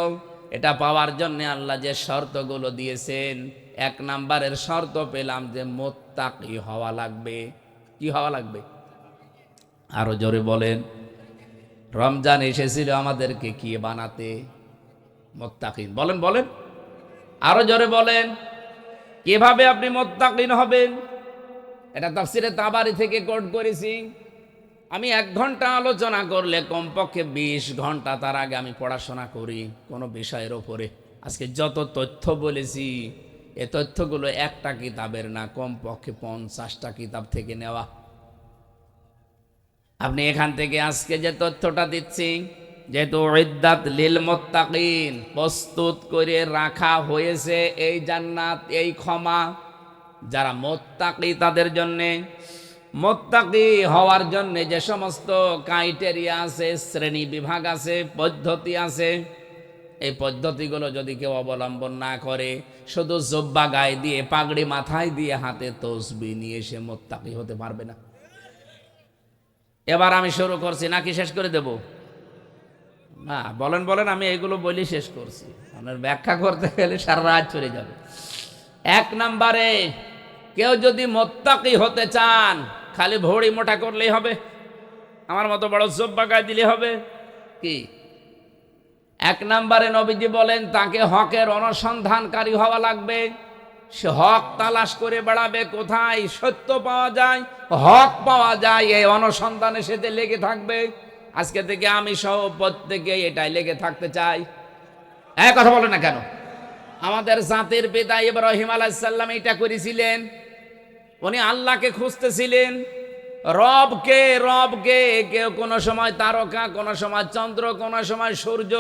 এটা পাওয়ার জন্য আল্লাহ যে শর্তগুলো দিয়েছেন, এক নম্বরের শর্ত পেলাম যে মুত্তাকি হওয়া লাগবে। কি হওয়া লাগবে? আরো জোরে বলেন। রমজান এসেছিল আমাদেরকে কি বানাতে? মুত্তাকিন। বলেন বলেন, আরো জোরে বলেন। কিভাবে আপনি মুত্তাকিন হবেন? এটা তাফসিরে তাবারি থেকে কোট করেছি। আমি 1 ঘন্টা আলোচনা করলে কমপক্ষে 20 ঘন্টা তার আগে আমি পড়াশোনা করি কোনো বিষয়ের ওপরে। আজকে যত তথ্য বলেছি, এ তথ্যগুলো একটা কিতাবের না, কমপক্ষে 50টা কিতাব থেকে নেওয়া। আপনি এখান থেকে আজকে যে তথ্যটা দিচ্ছি, যেহেতু উইদ্দাত লিল মুত্তাকিন, প্রস্তুত করে রাখা হয়েছে এই জান্নাত, এই ক্ষমা, যারা মুত্তাকি তাদের জন্যে। মুত্তাকি হওয়ার জন্য যে সমস্ত ক্রাইটেরিয়া আছে, শ্রেণী বিভাগ আছে, পদ্ধতি আছে, এই পদ্ধতিগুলো যদি কেউ অবলম্বন না করে, শুধু জুব্বা গায়ে দিয়ে, পাগড়ি মাথায় দিয়ে, হাতে তসবিহ নিয়ে সে মুত্তাকি হতে পারবে না। এবার আমি শুরু করছি নাকি শেষ করে দেব? না, বলেন বলেন, আমি এগুলো বলি শেষ করছি। আপনার ব্যাখ্যা করতে গেলে সারা রাত চলে যাবে। 1 নম্বরে, কেউ যদি মুত্তাকি হতে চান, খালি ভড়ি মোটা করলেই হবে, আমার মতো বড় জুব্বা গায়ে দিলে হবে কি? 1 নম্বরে নবীজি বলেন তাকে হকের অনুসন্ধানকারী হওয়া লাগবে। সে হক তালাশ করে বেড়াবে, কোথায় সত্য পাওয়া যায়, হক পাওয়া যায়, এই অনুসন্ধানে সেতে লেগে থাকবে। আজকে থেকে আমি সহ প্রত্যেকে এটাই লেগে থাকতে চাই। এক কথা বলে না কেন? আমাদের জাতির পিতা ইব্রাহিম আলাইহিস সালাম এটা করেছিলেন। উনি আল্লাহকে খুঁজতেছিলেন, রবকে রবকে। কেউ কোনো সময় তারকা, কোনো সময় চন্দ্র, কোনো সময় সূর্য।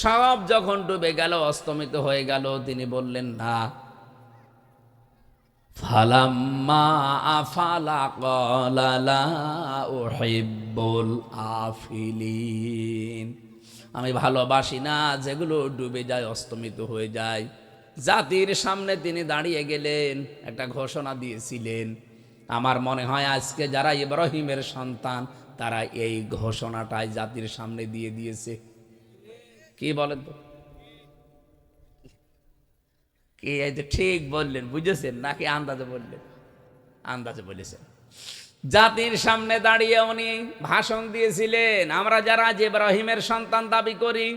সব যখন ডুবে গেল, অস্তমিত হয়ে গেল, তিনি বললেন না। ফালাম্মা আফালা ক্বালা লা উহিব্বুল আফিলিন, আমি ভালোবাসি না যেগুলো ডুবে যায়, অস্তমিত হয়ে যায়। জাতির সামনে তিনি দাঁড়িয়ে গেলেন, একটা ঘোষণা দিয়েছিলেন। আমার মনে হয় আজকে যারা ইব্রাহিমের সন্তান, তারা এই ঘোষণাটাই জাতির সামনে দিয়ে দিয়েছে। কি বলেন তো? কি এই যে ঠিক বললেন, বুঝেছেন নাকি আন্দাজে বললেন? আন্দাজে বলেছেন। জাতির সামনে দাঁড়িয়ে উনি ভাষণ দিয়েছিলেন। আমরা যারা ইব্রাহিমের সন্তান দাবি করি,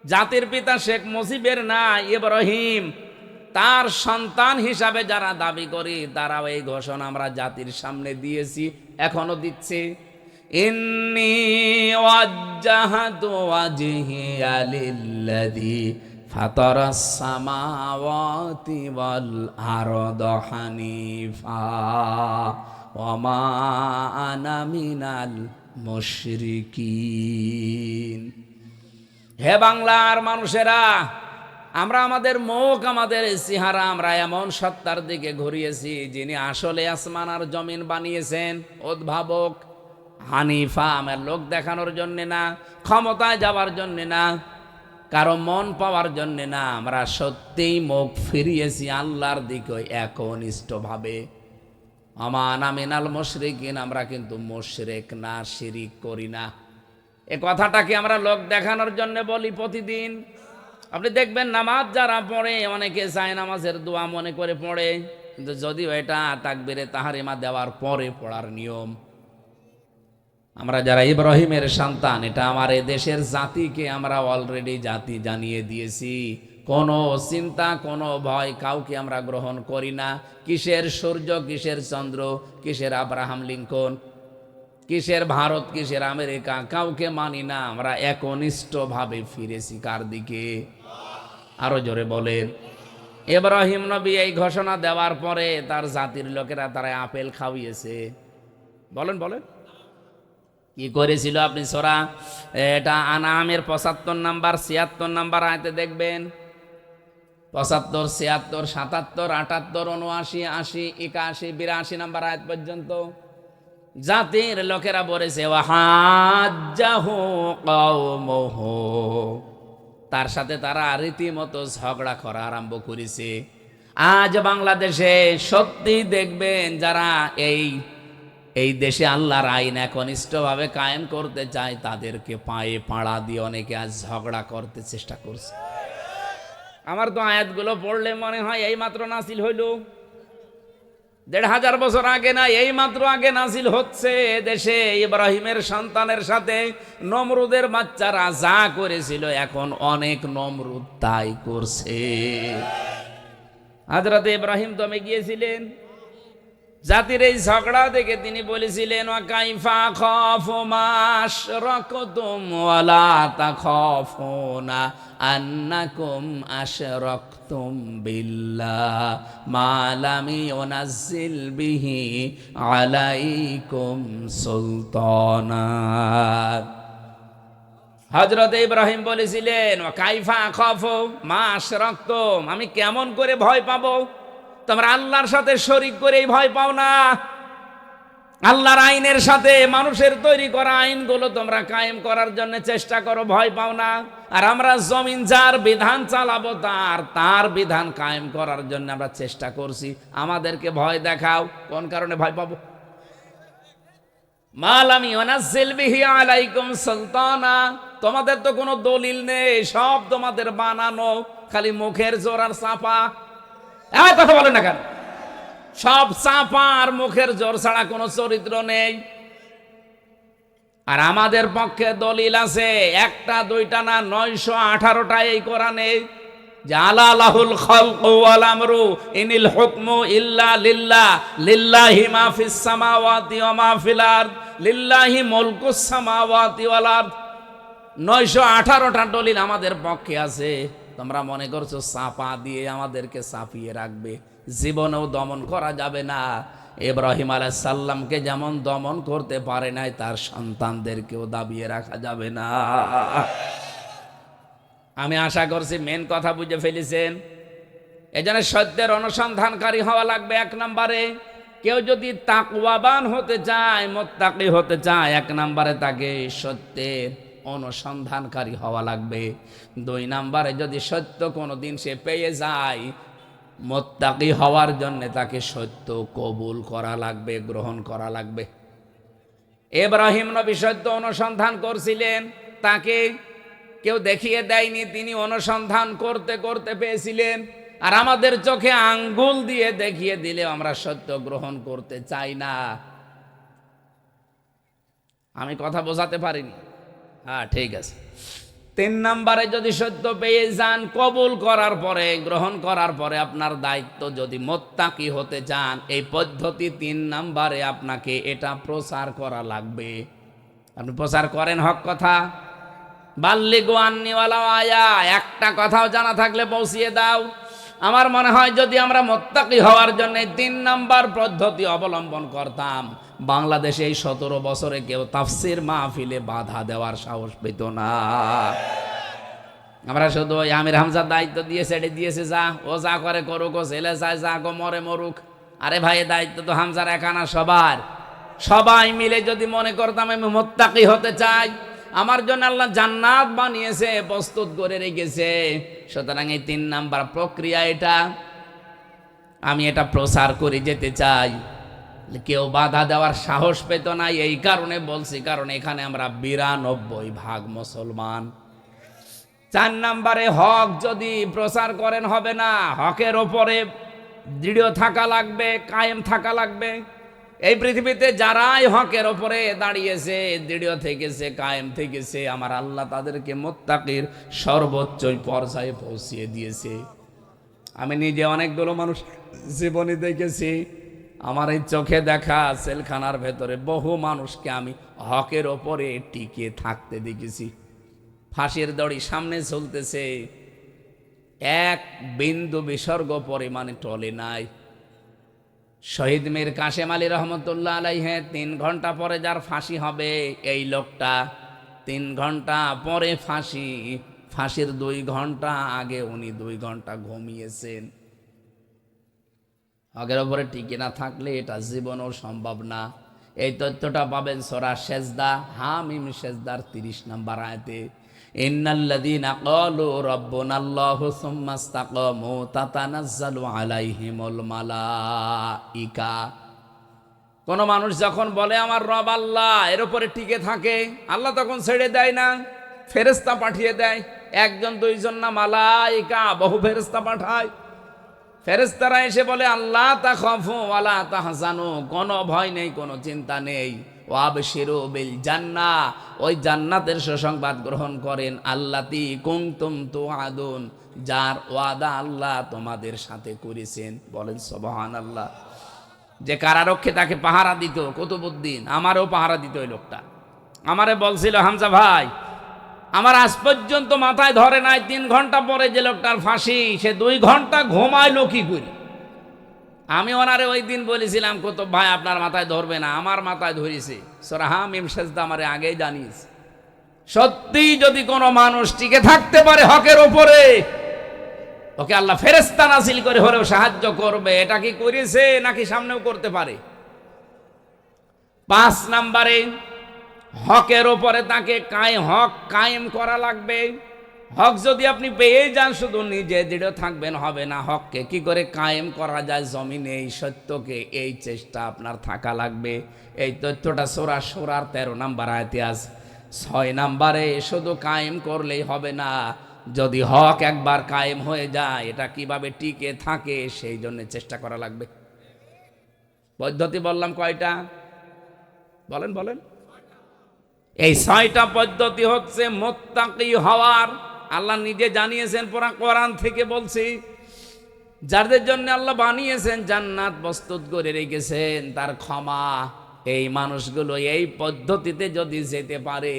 জাতির পিতা শেখ মুজিবের না, ইব্রাহিম তার সন্তান হিসাবে যারা দাবি করি, তারাও এই ঘোষণা আমরা জাতির সামনে দিয়েছি, এখনো দিচ্ছি। ইন্নী ওয়াজ্জাহাতু ওয়াজহিয়া লিল্লাযী ফাতারাস সামাওয়াতি ওয়াল আরদা হানিফা ওয়া মা আনা মিনাল মুশরিকিন। হে বাংলার মানুষেরা, আমরা আমাদের মুখ, আমাদের চেহারা আমরা এমন সত্তার দিকে ঘুরিয়েছি যিনি আসলে আসমান আর জমিন বানিয়েছেন, উদ্ভাবক, হানিফা। আমার লোক দেখানোর জন্যে না, ক্ষমতায় যাওয়ার জন্যে না, কারো মন পাওয়ার জন্যে না। আমরা সত্যিই মুখ ফিরিয়েছি আল্লাহর দিকে একনিষ্ঠভাবে। আমান আমিনাল মুশরিকিন, আমরা কিন্তু মুশরিক না, শিরিক করি না। এ কথাটাকে আমরা লোক দেখানোর জন্য বলি প্রতিদিন। আপনি দেখবেন নামাজ যারা পড়ে, অনেকে যায় নামাজের দোয়া মনে করে পড়ে, কিন্তু যদিও এটা তাকবীরে তাহরিমা দেওয়ার পরে পড়ার নিয়ম। আমরা যারা ইব্রাহিমের সন্তান, এটা আমার এই দেশের জাতিকে আমরা অলরেডি জাতি জানিয়ে দিয়েছি। কোনো চিন্তা, কোনো ভয় কাউকে আমরা গ্রহণ করি না। কিসের সূর্য, কিসের চন্দ্র, কিসের আব্রাহাম লিঙ্কন, কিসের ভারত, কিসের আমেরিকা, কাউকে মানি না। আমরা একনিষ্ঠভাবে ফিরেছি কার দিকে? আরো জোরে বলেন। ইব্রাহিম নবী এই ঘোষণা দেওয়ার পরে তার জাতির লোকেরা তারা আপেল খাওয়িয়েছে। বলেন বলেন কি করেছিল আপনি সূরা এটা আনামের 75 নাম্বার 76 নাম্বার আয়াতে দেখবেন। 75, 76, 77, 78, 79, 80, 81, 82 নাম্বার আয়াত পর্যন্ত জাতির লোকেরা বলেছে ওয়াহাজ্জাহু কওমুহু, তার সাথে তারা রীতিমতো ঝগড়া করা আরম্ভ করেছে। আজ বাংলাদেশে সত্যি দেখবেন যারা এই দেশে আল্লাহর আইন একনিষ্ঠভাবে কায়েম করতে চায় তাদেরকে পায়ে পাড়া দিয়ে অনেকে আজ ঝগড়া করতে চেষ্টা করছে। আমার তো আয়াতগুলো পড়লে মনে হয় এই মাত্র নাসিল হইল, 1500 বছর আগে না, এই মাত্র আগে নাসিল হচ্ছে। দেশে ইব্রাহিমের সন্তানের সাথে নমরুদের বাচ্চারা যা করেছিল এখন অনেক নমরুদ তাই করছে। হযরত ইব্রাহিম তো গিয়েছিলেন, জাতির এই ঝগড়া দেখে তিনি বলেছিলেন ওয়া কাইফা খাফু মা আশরাকতুম ওয়ালা তাখাফুনা আন্নাকুম আশরাকতুম বিল্লাহ মা লাম ইউনাজ্জিল বিহি আলাইকুম সুলতানা। হযরত ইব্রাহিম বলেছিলেন ওয়া কাইফা খাফু মা আশরাকতুম, আমি কেমন করে ভয় পাবো? তোমরা আল্লাহর সাথে শরীক করেই ভয় পাও না। আল্লাহর আইনের সাথে মানুষের তৈরি করা আইনগুলো তোমরা কায়েম করার জন্য চেষ্টা করো, ভয় পাও না। আর আমরা জমিন যার বিধান চালাবো তার বিধান কায়েম করার জন্য আমরা চেষ্টা করছি, আমাদেরকে ভয় দেখাও। কোন কারণে ভয় পাবো? মা লাম ইউনাজ্জিল বিহি আলাইকুম সুলতানা, তোমাদের তো কোনো দলিল নেই, সব তোমাদের বানানো, খালি মুখের জোর আর চাপা। কথা বলেন না কেন? সব চাপা আর মুখের জোর ছাড়া কোনো চরিত্র নেই। আর আমাদের পক্ষে দলিল আছে, একটা দুইটা না, 918টা এই কোরআনে। জালা লাহুল খালকু ওয়াল আমরু ইনিল হুকমু ইল্লা লিল্লাহ লিল্লাহি মা ফিস সামাওয়াতি ওয়া মা ফিল আরদ লিল্লাহি মুলকুস সামাওয়াতি ওয়াল আরদ। 918টা দলিল আমাদের পক্ষে আছে। তোমরা মনে করছো চাপা দিয়ে আমাদেরকে চাপিয়ে রাখবে? জীবনেও দমন করা যাবে না। ইব্রাহিম আলাইহিস সালামকে যেমন দমন করতে পারে নাই, তার সন্তানদেরকেও দাবিয়ে রাখা যাবে না। আমি আশা করছি মেন কথা বুঝে ফেলেছেন। এজন্য সত্যের অনুসন্ধানকারী হওয়া লাগবে 1 নম্বরে। কেউ যদি তাকওয়াবান হতে চায়, মুত্তাকি হতে চায়, 1 নম্বরে তাকে সত্যের অনুসন্ধানকারী হওয়া লাগবে। 2 নম্বরে যদি সত্য কোনোদিন সে পেয়ে যায়, মুত্তাকি হওয়ার জন্য তাকে সত্য কবুল করা লাগবে, গ্রহণ করা লাগবে। ইব্রাহিম নবী সত্য অনুসন্ধান করছিলেন, তাকে কেউ দেখিয়ে দেয়নি, তিনি অনুসন্ধান করতে করতে পেয়েছিলেন। আর আমাদের চোখে আঙ্গুল দিয়ে দেখিয়ে দিলে আমরা সত্য গ্রহণ করতে চাই না। আমি কথা বোঝাতে পারিনি? হ্যাঁ, ঠিক আছে। 3 নম্বরে যদি সত্য পেয়ে যান, কবুল করার পরে, গ্রহণ করার পরে আপনার দায়িত্ব, যদি মুত্তাকি হতে চান, এই পদ্ধতি 3 নম্বরে আপনাকে এটা প্রচার করা লাগবে। আপনি প্রচার করেন হক কথা। বাল্লিগু আন্নি ওয়ালাউ আয়া, একটা কথাও জানা থাকলে পৌঁছিয়ে দাও। আমার মনে হয় যদি আমরা মুত্তাকি হওয়ার জন্য 3 নম্বর পদ্ধতি অবলম্বন করতাম, বাংলাদেশে এই 17 বছরে কেউ তাফসির মাহফিলে বাধা দেওয়ার সাহস পেত না। আমরা শুধু ওই আমির হামজার দায়িত্ব দিয়ে ছেড়ে দিয়েছে, যা ও যা করে করুক, ও ছেলে চায় যা গো মরে মরুক। আরে ভাই, দায়িত্ব তো হামজার একা না, সবার। সবাই মিলে যদি মনে করতাম আমি মুত্তাকি হতে চাই, আমার জন্য আল্লাহ জান্নাত বানিয়েছে, প্রস্তুত করে রেখেছে। সুতরাং এই 3 নাম্বার প্রক্রিয়া, এটা আমি এটা প্রচার করে যেতে চাই। কেউ বাধা দেওয়ার সাহস পেত না। এই কারণে বলছি, কারণ এখানে আমরা 92% মুসলমান। 4 নম্বরে হক যদি প্রচার করেন হবে না, হকের ওপরে দৃঢ় থাকা লাগবে, কায়েম থাকা লাগবে। এই পৃথিবীতে যারাই হকের ওপরে দাঁড়িয়েছে, দৃঢ় থেকেছে, কায়েম থেকেছে, আমার আল্লাহ তাদেরকে মুত্তাকির সর্বোচ্চ পর্যায়ে পৌঁছিয়ে দিয়েছে। আমি নিজে অনেকগুলো মানুষ জীবনে দেখেছি। আমার এই চোখে দেখা সেলখানার ভেতরে বহু মানুষকে আমি হকের ওপরে টিকে থাকতে দেখেছি। ফাঁসির দড়ি সামনে ঝুলতেছে, এক বিন্দু বিসর্গ পরিমাণে টলে নাই। শহীদ মীর কাশেম আলী রহমতুল্লাহ আলাইহে 3 ঘন্টা পরে যার ফাঁসি হবে, এই লোকটা 3 ঘন্টা পরে ফাঁসি, ফাঁসির 2 ঘন্টা আগে উনি 2 ঘন্টা ঘুমিয়েছেন। হকের ওপরে টিকে না থাকলে এটা জীবনও সম্ভব না। এই তথ্যটা পাবেন সূরা সেজদা হামিম সেজদার 30 নম্বর আয়াতে। ইন্নাল্লাযীনা ক্বালু রাব্বুনাল্লাহু সুম্মা ইসতাকামু তাতানাজ্জালু আলাইহিমুল মালাইকা। কোন মানুষ যখন বলে আমার রব আল্লাহ, এর উপরে টিকে থাকে, আল্লাহ তখন ছেড়ে দেয় না, ফেরেশতা পাঠিয়ে দেয়। 1 2 জন না, মালাইকা, বহু ফেরেশতা পাঠায়। ফেরেশতারা এসে বলে আল্লাহ তাখাফু ওয়ালা তাহজানু, কোনো ভয় নেই, কোনো চিন্তা নেই। ওয়াবশিরু বিল জান্নাহ, ওই জান্নাতের সুসংবাদ গ্রহণ করেন। আল্লাতী কুনতুম তুআদুন, যার ওয়াদা আল্লাহ তোমাদের সাথে করেছেন। বলেন সুবহানাল্লাহ। যে কারারক্ষে তাকে পাহারা দিত কুতুবউদ্দিন, আমারও পাহারা দিত ওই লোকটা। আমারে বলছিল হামজা ভাই, আমার আজ পর্যন্ত মাথায় ধরে নাই 3 ঘন্টা পরে যে লোকটার ফাঁসি, সে 2 ঘন্টা ঘুমাইলো কি করে। আমি ওনারে ওই দিন বলেছিলাম কুতুব ভাই আপনার মাথায় ধরবে না, আমার মাথায় ধরেছে। সূরা হামিম সেজদা আমারে আগেই জানিয়েছে। সত্যি যদি কোনো মানুষ টিকে থাকতে পারে হকের উপরে, ওকে আল্লাহ ফেরেশতা নাজিল করে হলেও সাহায্য করবে। এটা কি করেছে নাকি সামনেও করতে পারে? 5 নম্বরে হকের উপরে তাকে হক কায়েম করা লাগবে। হক যদি আপনি পেয়ে যান, শুধু নিজে দৃঢ় থাকবেন হবে না। হককে কি করে কায়েম করা যায় জমিনে, এই সত্যকে, এই চেষ্টা আপনার থাকা লাগবে। এই তথ্যটা সূরা শুরার 13 নম্বর আয়াতে আছে। 6 নম্বরে শুধু কায়েম করলেই হবে না, যদি হক একবার কায়েম হয়ে যায়, এটা কিভাবে টিকে থাকে সেই জন্য চেষ্টা করা লাগবে। পদ্ধতি বললাম কয়টা? বলেন বলেন। এই 6টা পদ্ধতি হচ্ছে মুত্তাকি হওয়ার। আল্লাহ নিজে জানিয়েছেন, কোরআন থেকে বলছি, যাদের জন্য আল্লাহ বানিয়েছেন, জান্নাত প্রস্তুত করে রেখেছেন, তার ক্ষমা, এই মানুষগুলো এই পদ্ধতিতে যদি যেতে পারে,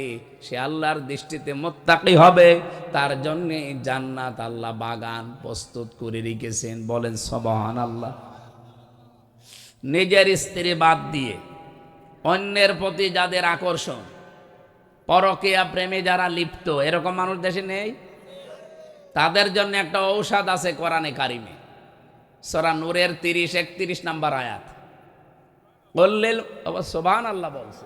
সে আল্লাহর দৃষ্টিতে মুত্তাকি হবে। তার জন্য জান্নাত আল্লাহ বাগান প্রস্তুত করে রেখেছেন। বলেন সুবহানাল্লাহ। নিজের স্ত্রী বাদ দিয়ে অন্যের প্রতি যাদের আকর্ষণ, পরকীয়া প্রেমে যারা লিপ্ত, এরকম মানুষ দেশে নেই? তাদের জন্য একটা ঔষধ আছে কোরআনে কারিমে। সূরা নূরের 30-31 নম্বর আয়াত। বললেন সুবহানাল্লাহ বলছে।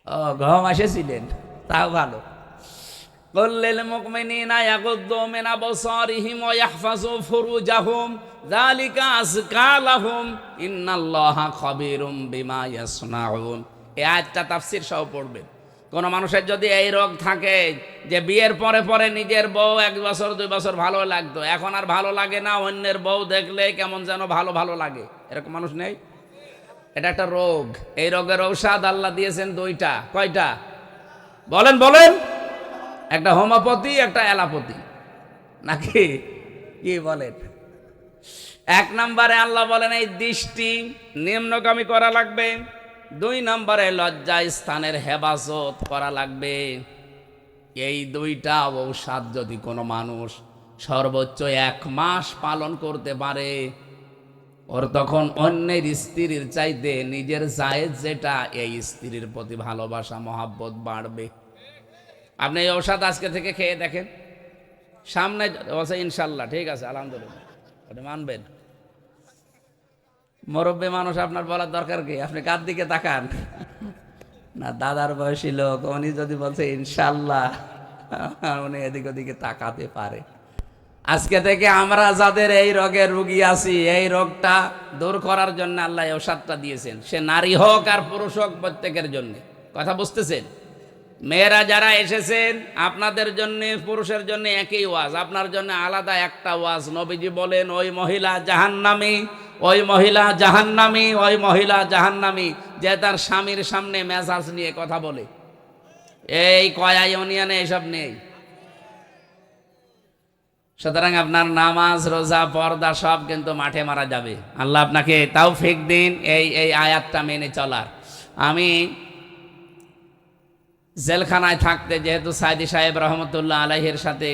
ও ঘুম এসেছিলেন, তাও ভালো। কুল্লিল মুমিনিনা ইয়াগুদ্দু মিন আবসারিহিম ওয়া ইয়াহফাযু ফুরুজাহুম যালিকা আযকা লাহুম ইন্নাল্লাহা খাবীরুম বিমা ইয়াসনাউন। এই আয়াতটা তাফসীর সহ পড়বেন। কোন মানুষের যদি এই রোগ থাকে যে বিয়ের পরে পরে নিজের বউ 1 বছর 2 বছর ভালো লাগতো, এখন আর ভালো লাগে না, অন্যের বউ দেখলে কেমন যেন ভালো ভালো লাগে, এরকম মানুষ নেই? এটা একটা রোগ। এই রোগের ঔষধ আল্লাহ দিয়েছেন 2টা। কয়টা? বলেন বলেন। একটা হোমিওপ্যাথি, একটা অ্যালোপ্যাথি, নাকি কি বলেন? 1 নম্বরে আল্লাহ বলেন এই দৃষ্টি নিম্নগামী করা লাগবে। 2 নম্বরে লজ্জা স্থানের হেফাজত করা লাগবে। এই 2টা ঔষধ যদি কোনো মানুষ সর্বোচ্চ 1 মাস পালন করতে পারে, ওর তখন অন্যের স্ত্রীর চাইতে নিজের জায়েজ যেটা, এই স্ত্রীর প্রতি ভালোবাসা মহাব্বত বাড়বে। আপনি এই ঔষধ আজকে থেকে খেয়ে দেখেন, সামনে বলছে ইনশাল্লাহ ঠিক আছে আলহামদুলিল্লাহ, ওটা মানবেন। মুরব্বী মানুষ, আপনার বলার দরকার কি? আপনি কার দিকে তাকান? না, দাদার বয়সী লোক, উনি যদি বলছে ইনশাল্লাহ, উনি এদিক ওদিকে তাকাতে পারে। আজকে থেকে আমরা যাদের এই রোগের রোগী আছি, এই রোগটা দূর করার জন্য আল্লাহ এই ঔষধটা দিয়েছেন। সে নারী হোক আর পুরুষ হোক, প্রত্যেকের জন্য। কথা বুঝতেছেন? মেয়েরা যারা এসেছেন, আপনাদের জন্য পুরুষের জন্য একই ওয়াজ, আপনার জন্য আলাদা একটা ওয়াজ। নবীজি বলেন ওই মহিলা জাহান্নামী, ওই মহিলা জাহান্নামী, ওই মহিলা জাহান্নামী, যে তার স্বামীর সামনে মেজাজ নিয়ে কথা বলে। এই কয়া ইউনিয়নে এসব নেই। সুতরাং আপনার নামাজ, রোজা, পর্দা সব কিন্তু মাঠে মারা যাবে। আল্লাহ আপনাকে তৌফিক দিন এই আয়াতটা মেনে চলার। আমি জেলখানায় থাকতে যেহেতু সাইদি সাহেব রহমতুল্লাহ আলাইহের সাথে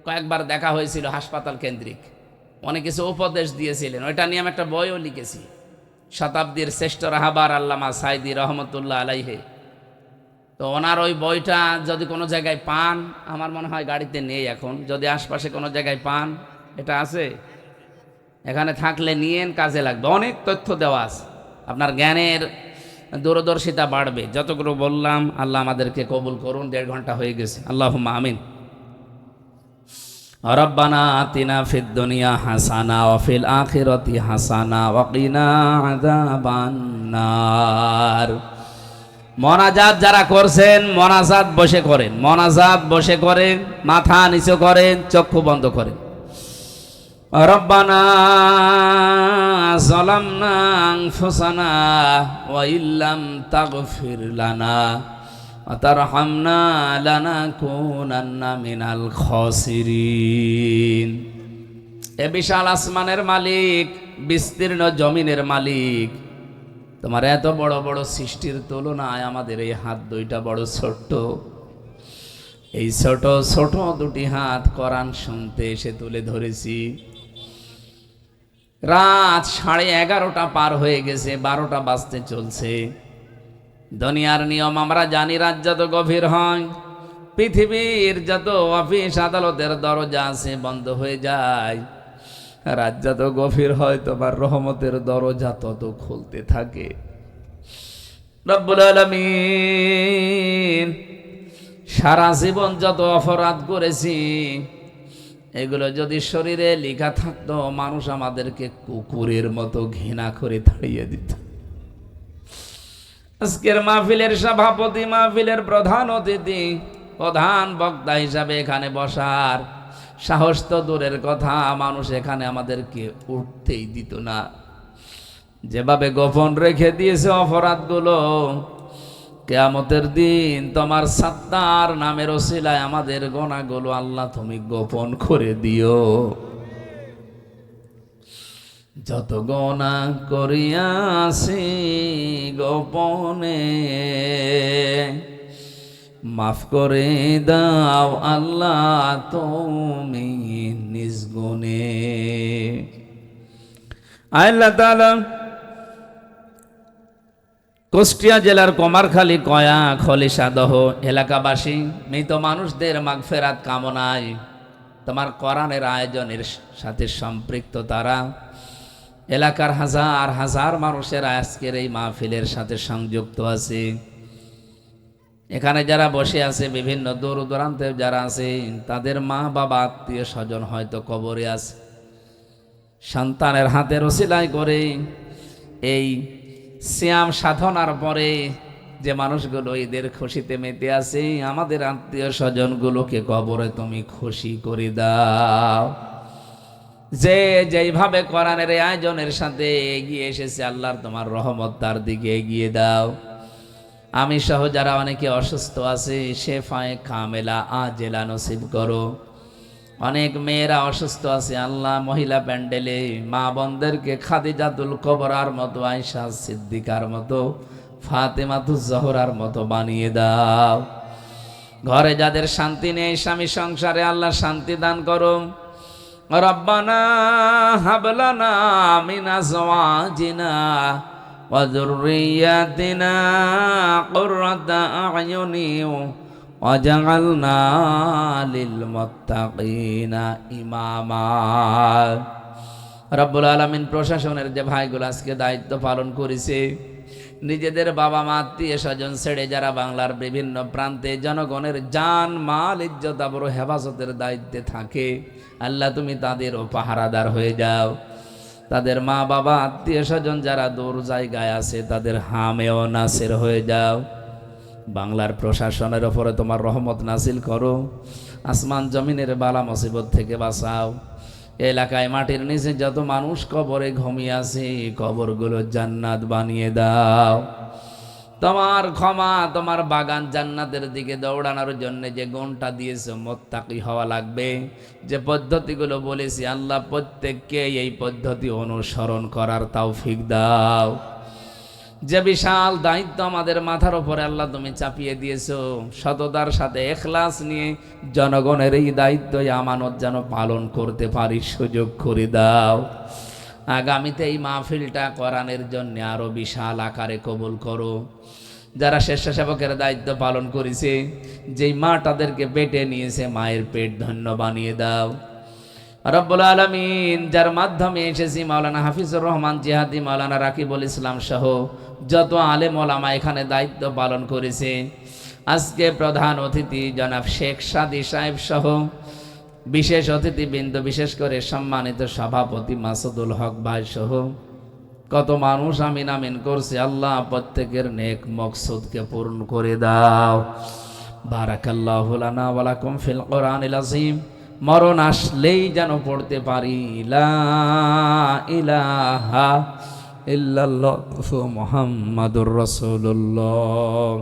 কয়েকবার দেখা হয়েছিল হাসপাতাল কেন্দ্রিক, অনেক কিছু উপদেশ দিয়েছিলেন, ওইটা নিয়ে আমি একটা বইও লিখেছি, শতাব্দীর শ্রেষ্ঠ রাহাবার আল্লামা সাইদি রহমতুল্লাহ আলাইহে। তো ওনার ওই বইটা যদি কোনো জায়গায় পান, আমার মনে হয় গাড়িতে নেই এখন, যদি আশপাশে কোনো জায়গায় পান, এটা আছে, এখানে থাকলে নিয়েন, কাজে লাগবে, অনেক তথ্য দেওয়া আছে, আপনার জ্ঞানের দূরদর্শিতা বাড়বে। যতগুলো বললাম আল্লাহ আমাদেরকে কবুল করুন। 1.5 ঘন্টা হয়ে গেছে, আল্লাহুম্মা আমিন। রব্বানা আতিনা ফিদ দুনিয়া হাসানা ওয়া ফিল আখিরাতি হাসানা ওয়া কিনা আযাবান্নার। মোনাজাত যারা করছেন মোনাজাত বসে করেন, মোনাজাত বসে করেন, মাথা নিচু করেন, চক্ষু বন্ধ করেন। রব্বানা যালামনা আনফুসানা ওয়া ইল্লাম তাগফির লানা ওয়া তারহামনা লানাকুনান্না মিনাল খাসিরিন। এ বিশাল আসমানের মালিক, বিস্তীর্ণ জমিনের মালিক, তোমার এত বড় বড় সৃষ্টির তুলনায় আমাদের এই হাত দুইটা বড় ছোট্ট। এই ছোট ছোট দুটি হাত কোরআন শুনতে এসে তুলে ধরেছি। রাত 11:30 পার হয়ে গেছে, 12টা বাজতে চলছে। দুনিয়ার নিয়ম আমরা জানি, রাত যত গভীর হয় পৃথিবীর যত অফিস আদালতের দরজা আছে বন্ধ হয়ে যায়, রাত যত গভীর হয় তোমার রহমতের দরজা তত খুলতে থাকে। রব্বুল আলামিন, সারা জীবন যত অপরাধ করেছি এগুলো যদি শরীরে লেখা থাকতো, মানুষ আমাদেরকে কুকুরের মতো ঘৃণা করে তাড়িয়ে দিত। আজকের মাহফিলের সভাপতি, মাহফিলের প্রধান অতিথি, প্রধান বক্তা হিসাবে এখানে বসার সাহস তো দূরের কথা, মানুষ এখানে আমাদেরকে উঠতেই দিত না। যেভাবে গোপন রেখে দিয়েছে অপরাধগুলো, কিয়ামতের দিন তোমার সাত্তার নামের ওসিলায় আমাদের গুনাহগুলো আল্লাহ তুমি গোপন করে দিও। যত গুনাহ করিয়াছি গোপনে মাফ করে দাও আল্লাহ তুমি নিজ গুণে। আল্লাহ তাআলা কুষ্টিয়া জেলার কুমারখালী, কয়া, খলিশাদহ এলাকাবাসী মৃত মানুষদের মাগফিরাত কামনায় তোমার কোরআনের আয়োজনের সাথে সম্পৃক্ত তারা এলাকার হাজার হাজার মানুষের আজকের এই মাহফিলের সাথে সংযুক্ত আছে। এখানে যারা বসে আছে, বিভিন্ন দূর দূরান্তে যারা আছে, তাদের মা বাবা আত্মীয় স্বজন হয়তো কবরে আছে। সন্তানের হাতের ওসিলায় করে এই সিয়াম সাধনার পরে যে মানুষগুলো ঈদের খুশিতে মেতে আছে, আমাদের আত্মীয় স্বজনগুলোকে কবরে তুমি খুশি করে দাও। যে যেইভাবে কোরআনের আয়োজনের সাথে এগিয়ে এসেছে, আল্লাহর তোমার রহমত তার দিকে এগিয়ে দাও। আমি সহ যারা অনেকে অসুস্থ আছে, শেফায়ে কামেলা আজেলা নসিব করো। অনেক মেয়েরা অসুস্থ আছে, আল্লাহ মহিলা প্যান্ডেলে মা বোনদেরকে খাদিজাতুল কুবরার মতো, আয়েশা সিদ্দিকার মতো, ফাতেমাতুজ জহরার মতো বানিয়ে দাও। ঘরে যাদের শান্তি নেই, স্বামী সংসারে আল্লাহ শান্তি দান করো। রব্বানা হাবলানা মিন আজওয়াজিনা ওয়া যুররিয়াতিনা কুররাতা আ'য়ুনি ওয়াজআলনা লিল মুত্তাকিনা ইমামা। রব্বুল আলামিন, প্রশাসনের যে ভাইগুলো আজকে দায়িত্ব পালন করেছে, নিজেদের বাবা মা আত্মীয় স্বজন ছেড়ে যারা বাংলার বিভিন্ন প্রান্তে জনগণের জান মাল ইজ্জত আবরু হেফাজতের দায়িত্বে থাকে, আল্লাহ তুমি তাদেরও পাহারাদার হয়ে যাও। তাদের মা বাবা আত্মীয় স্বজন যারা দূর জায়গায় আছে, তাদের হামেও নাসির হয়ে যাও। বাংলার প্রশাসনের ওপরে তোমার রহমত নাসিল করো। আসমান জমিনের বালা মুসিবত থেকে বাঁচাও। এলাকায় মাটির নিচে যত মানুষ কবরে ঘুমিয়ে আছে, কবরগুলো জান্নাত বানিয়ে দাও। তোমার ক্ষমা, তোমার বাগান জান্নাতের দিকে দৌড়ানোর জন্য যে গুণটা দিয়েছে, মুত্তাকি হওয়া লাগবে, যে পদ্ধতিগুলো বলেছি, আল্লাহ প্রত্যেককে এই পদ্ধতি অনুসরণ করার তৌফিক দাও। যে বিশাল দায়িত্ব আমাদের মাথার উপরে আল্লাহ তুমি চাপিয়ে দিয়েছো, সততার সাথে এখলাস নিয়ে জনগণের এই দায়িত্ব আমানত যেন পালন করতে পারি সুযোগ করে দাও। আগামীতে এই মাহফিলটা কোরআনের জন্য আরো বিশাল আকারে কবুল করো। যারা স্বেচ্ছাসেবকের দায়িত্ব পালন করেছে, যেই মা তাদেরকে পেটে নিয়েছে, মায়ের পেট ধন্য বানিয়ে দাও রব্বুল আলামিন। যার মাধ্যমে এসেছি মাওলানা হাফিজুর রহমান জিহাদি, মাওলানা রাকিবুল ইসলাম সহ যত আলেম ওলামা এখানে দায়িত্ব পালন করেছে, আজকে প্রধান অতিথি জনাব শেখ সাদি সাহেব সহ বিশেষ অতিথিবৃন্দ, বিশেষ করে সম্মানিত সভাপতি মাসুদুল হক ভাই সহ কত মানুষ আমিন আমিন করছে। আল্লাহ প্রত্যেকের নেক মকসুদকে পূর্ণ করে দাও। বারাকাল্লাহু লানা ওয়া লাকুম ফিল কোরআনিল আযীম। মরণ আসলেই যেন পড়তে পারি লা ইলাহা ইল্লাল্লাহু মুহাম্মাদুর রাসূলুল্লাহ।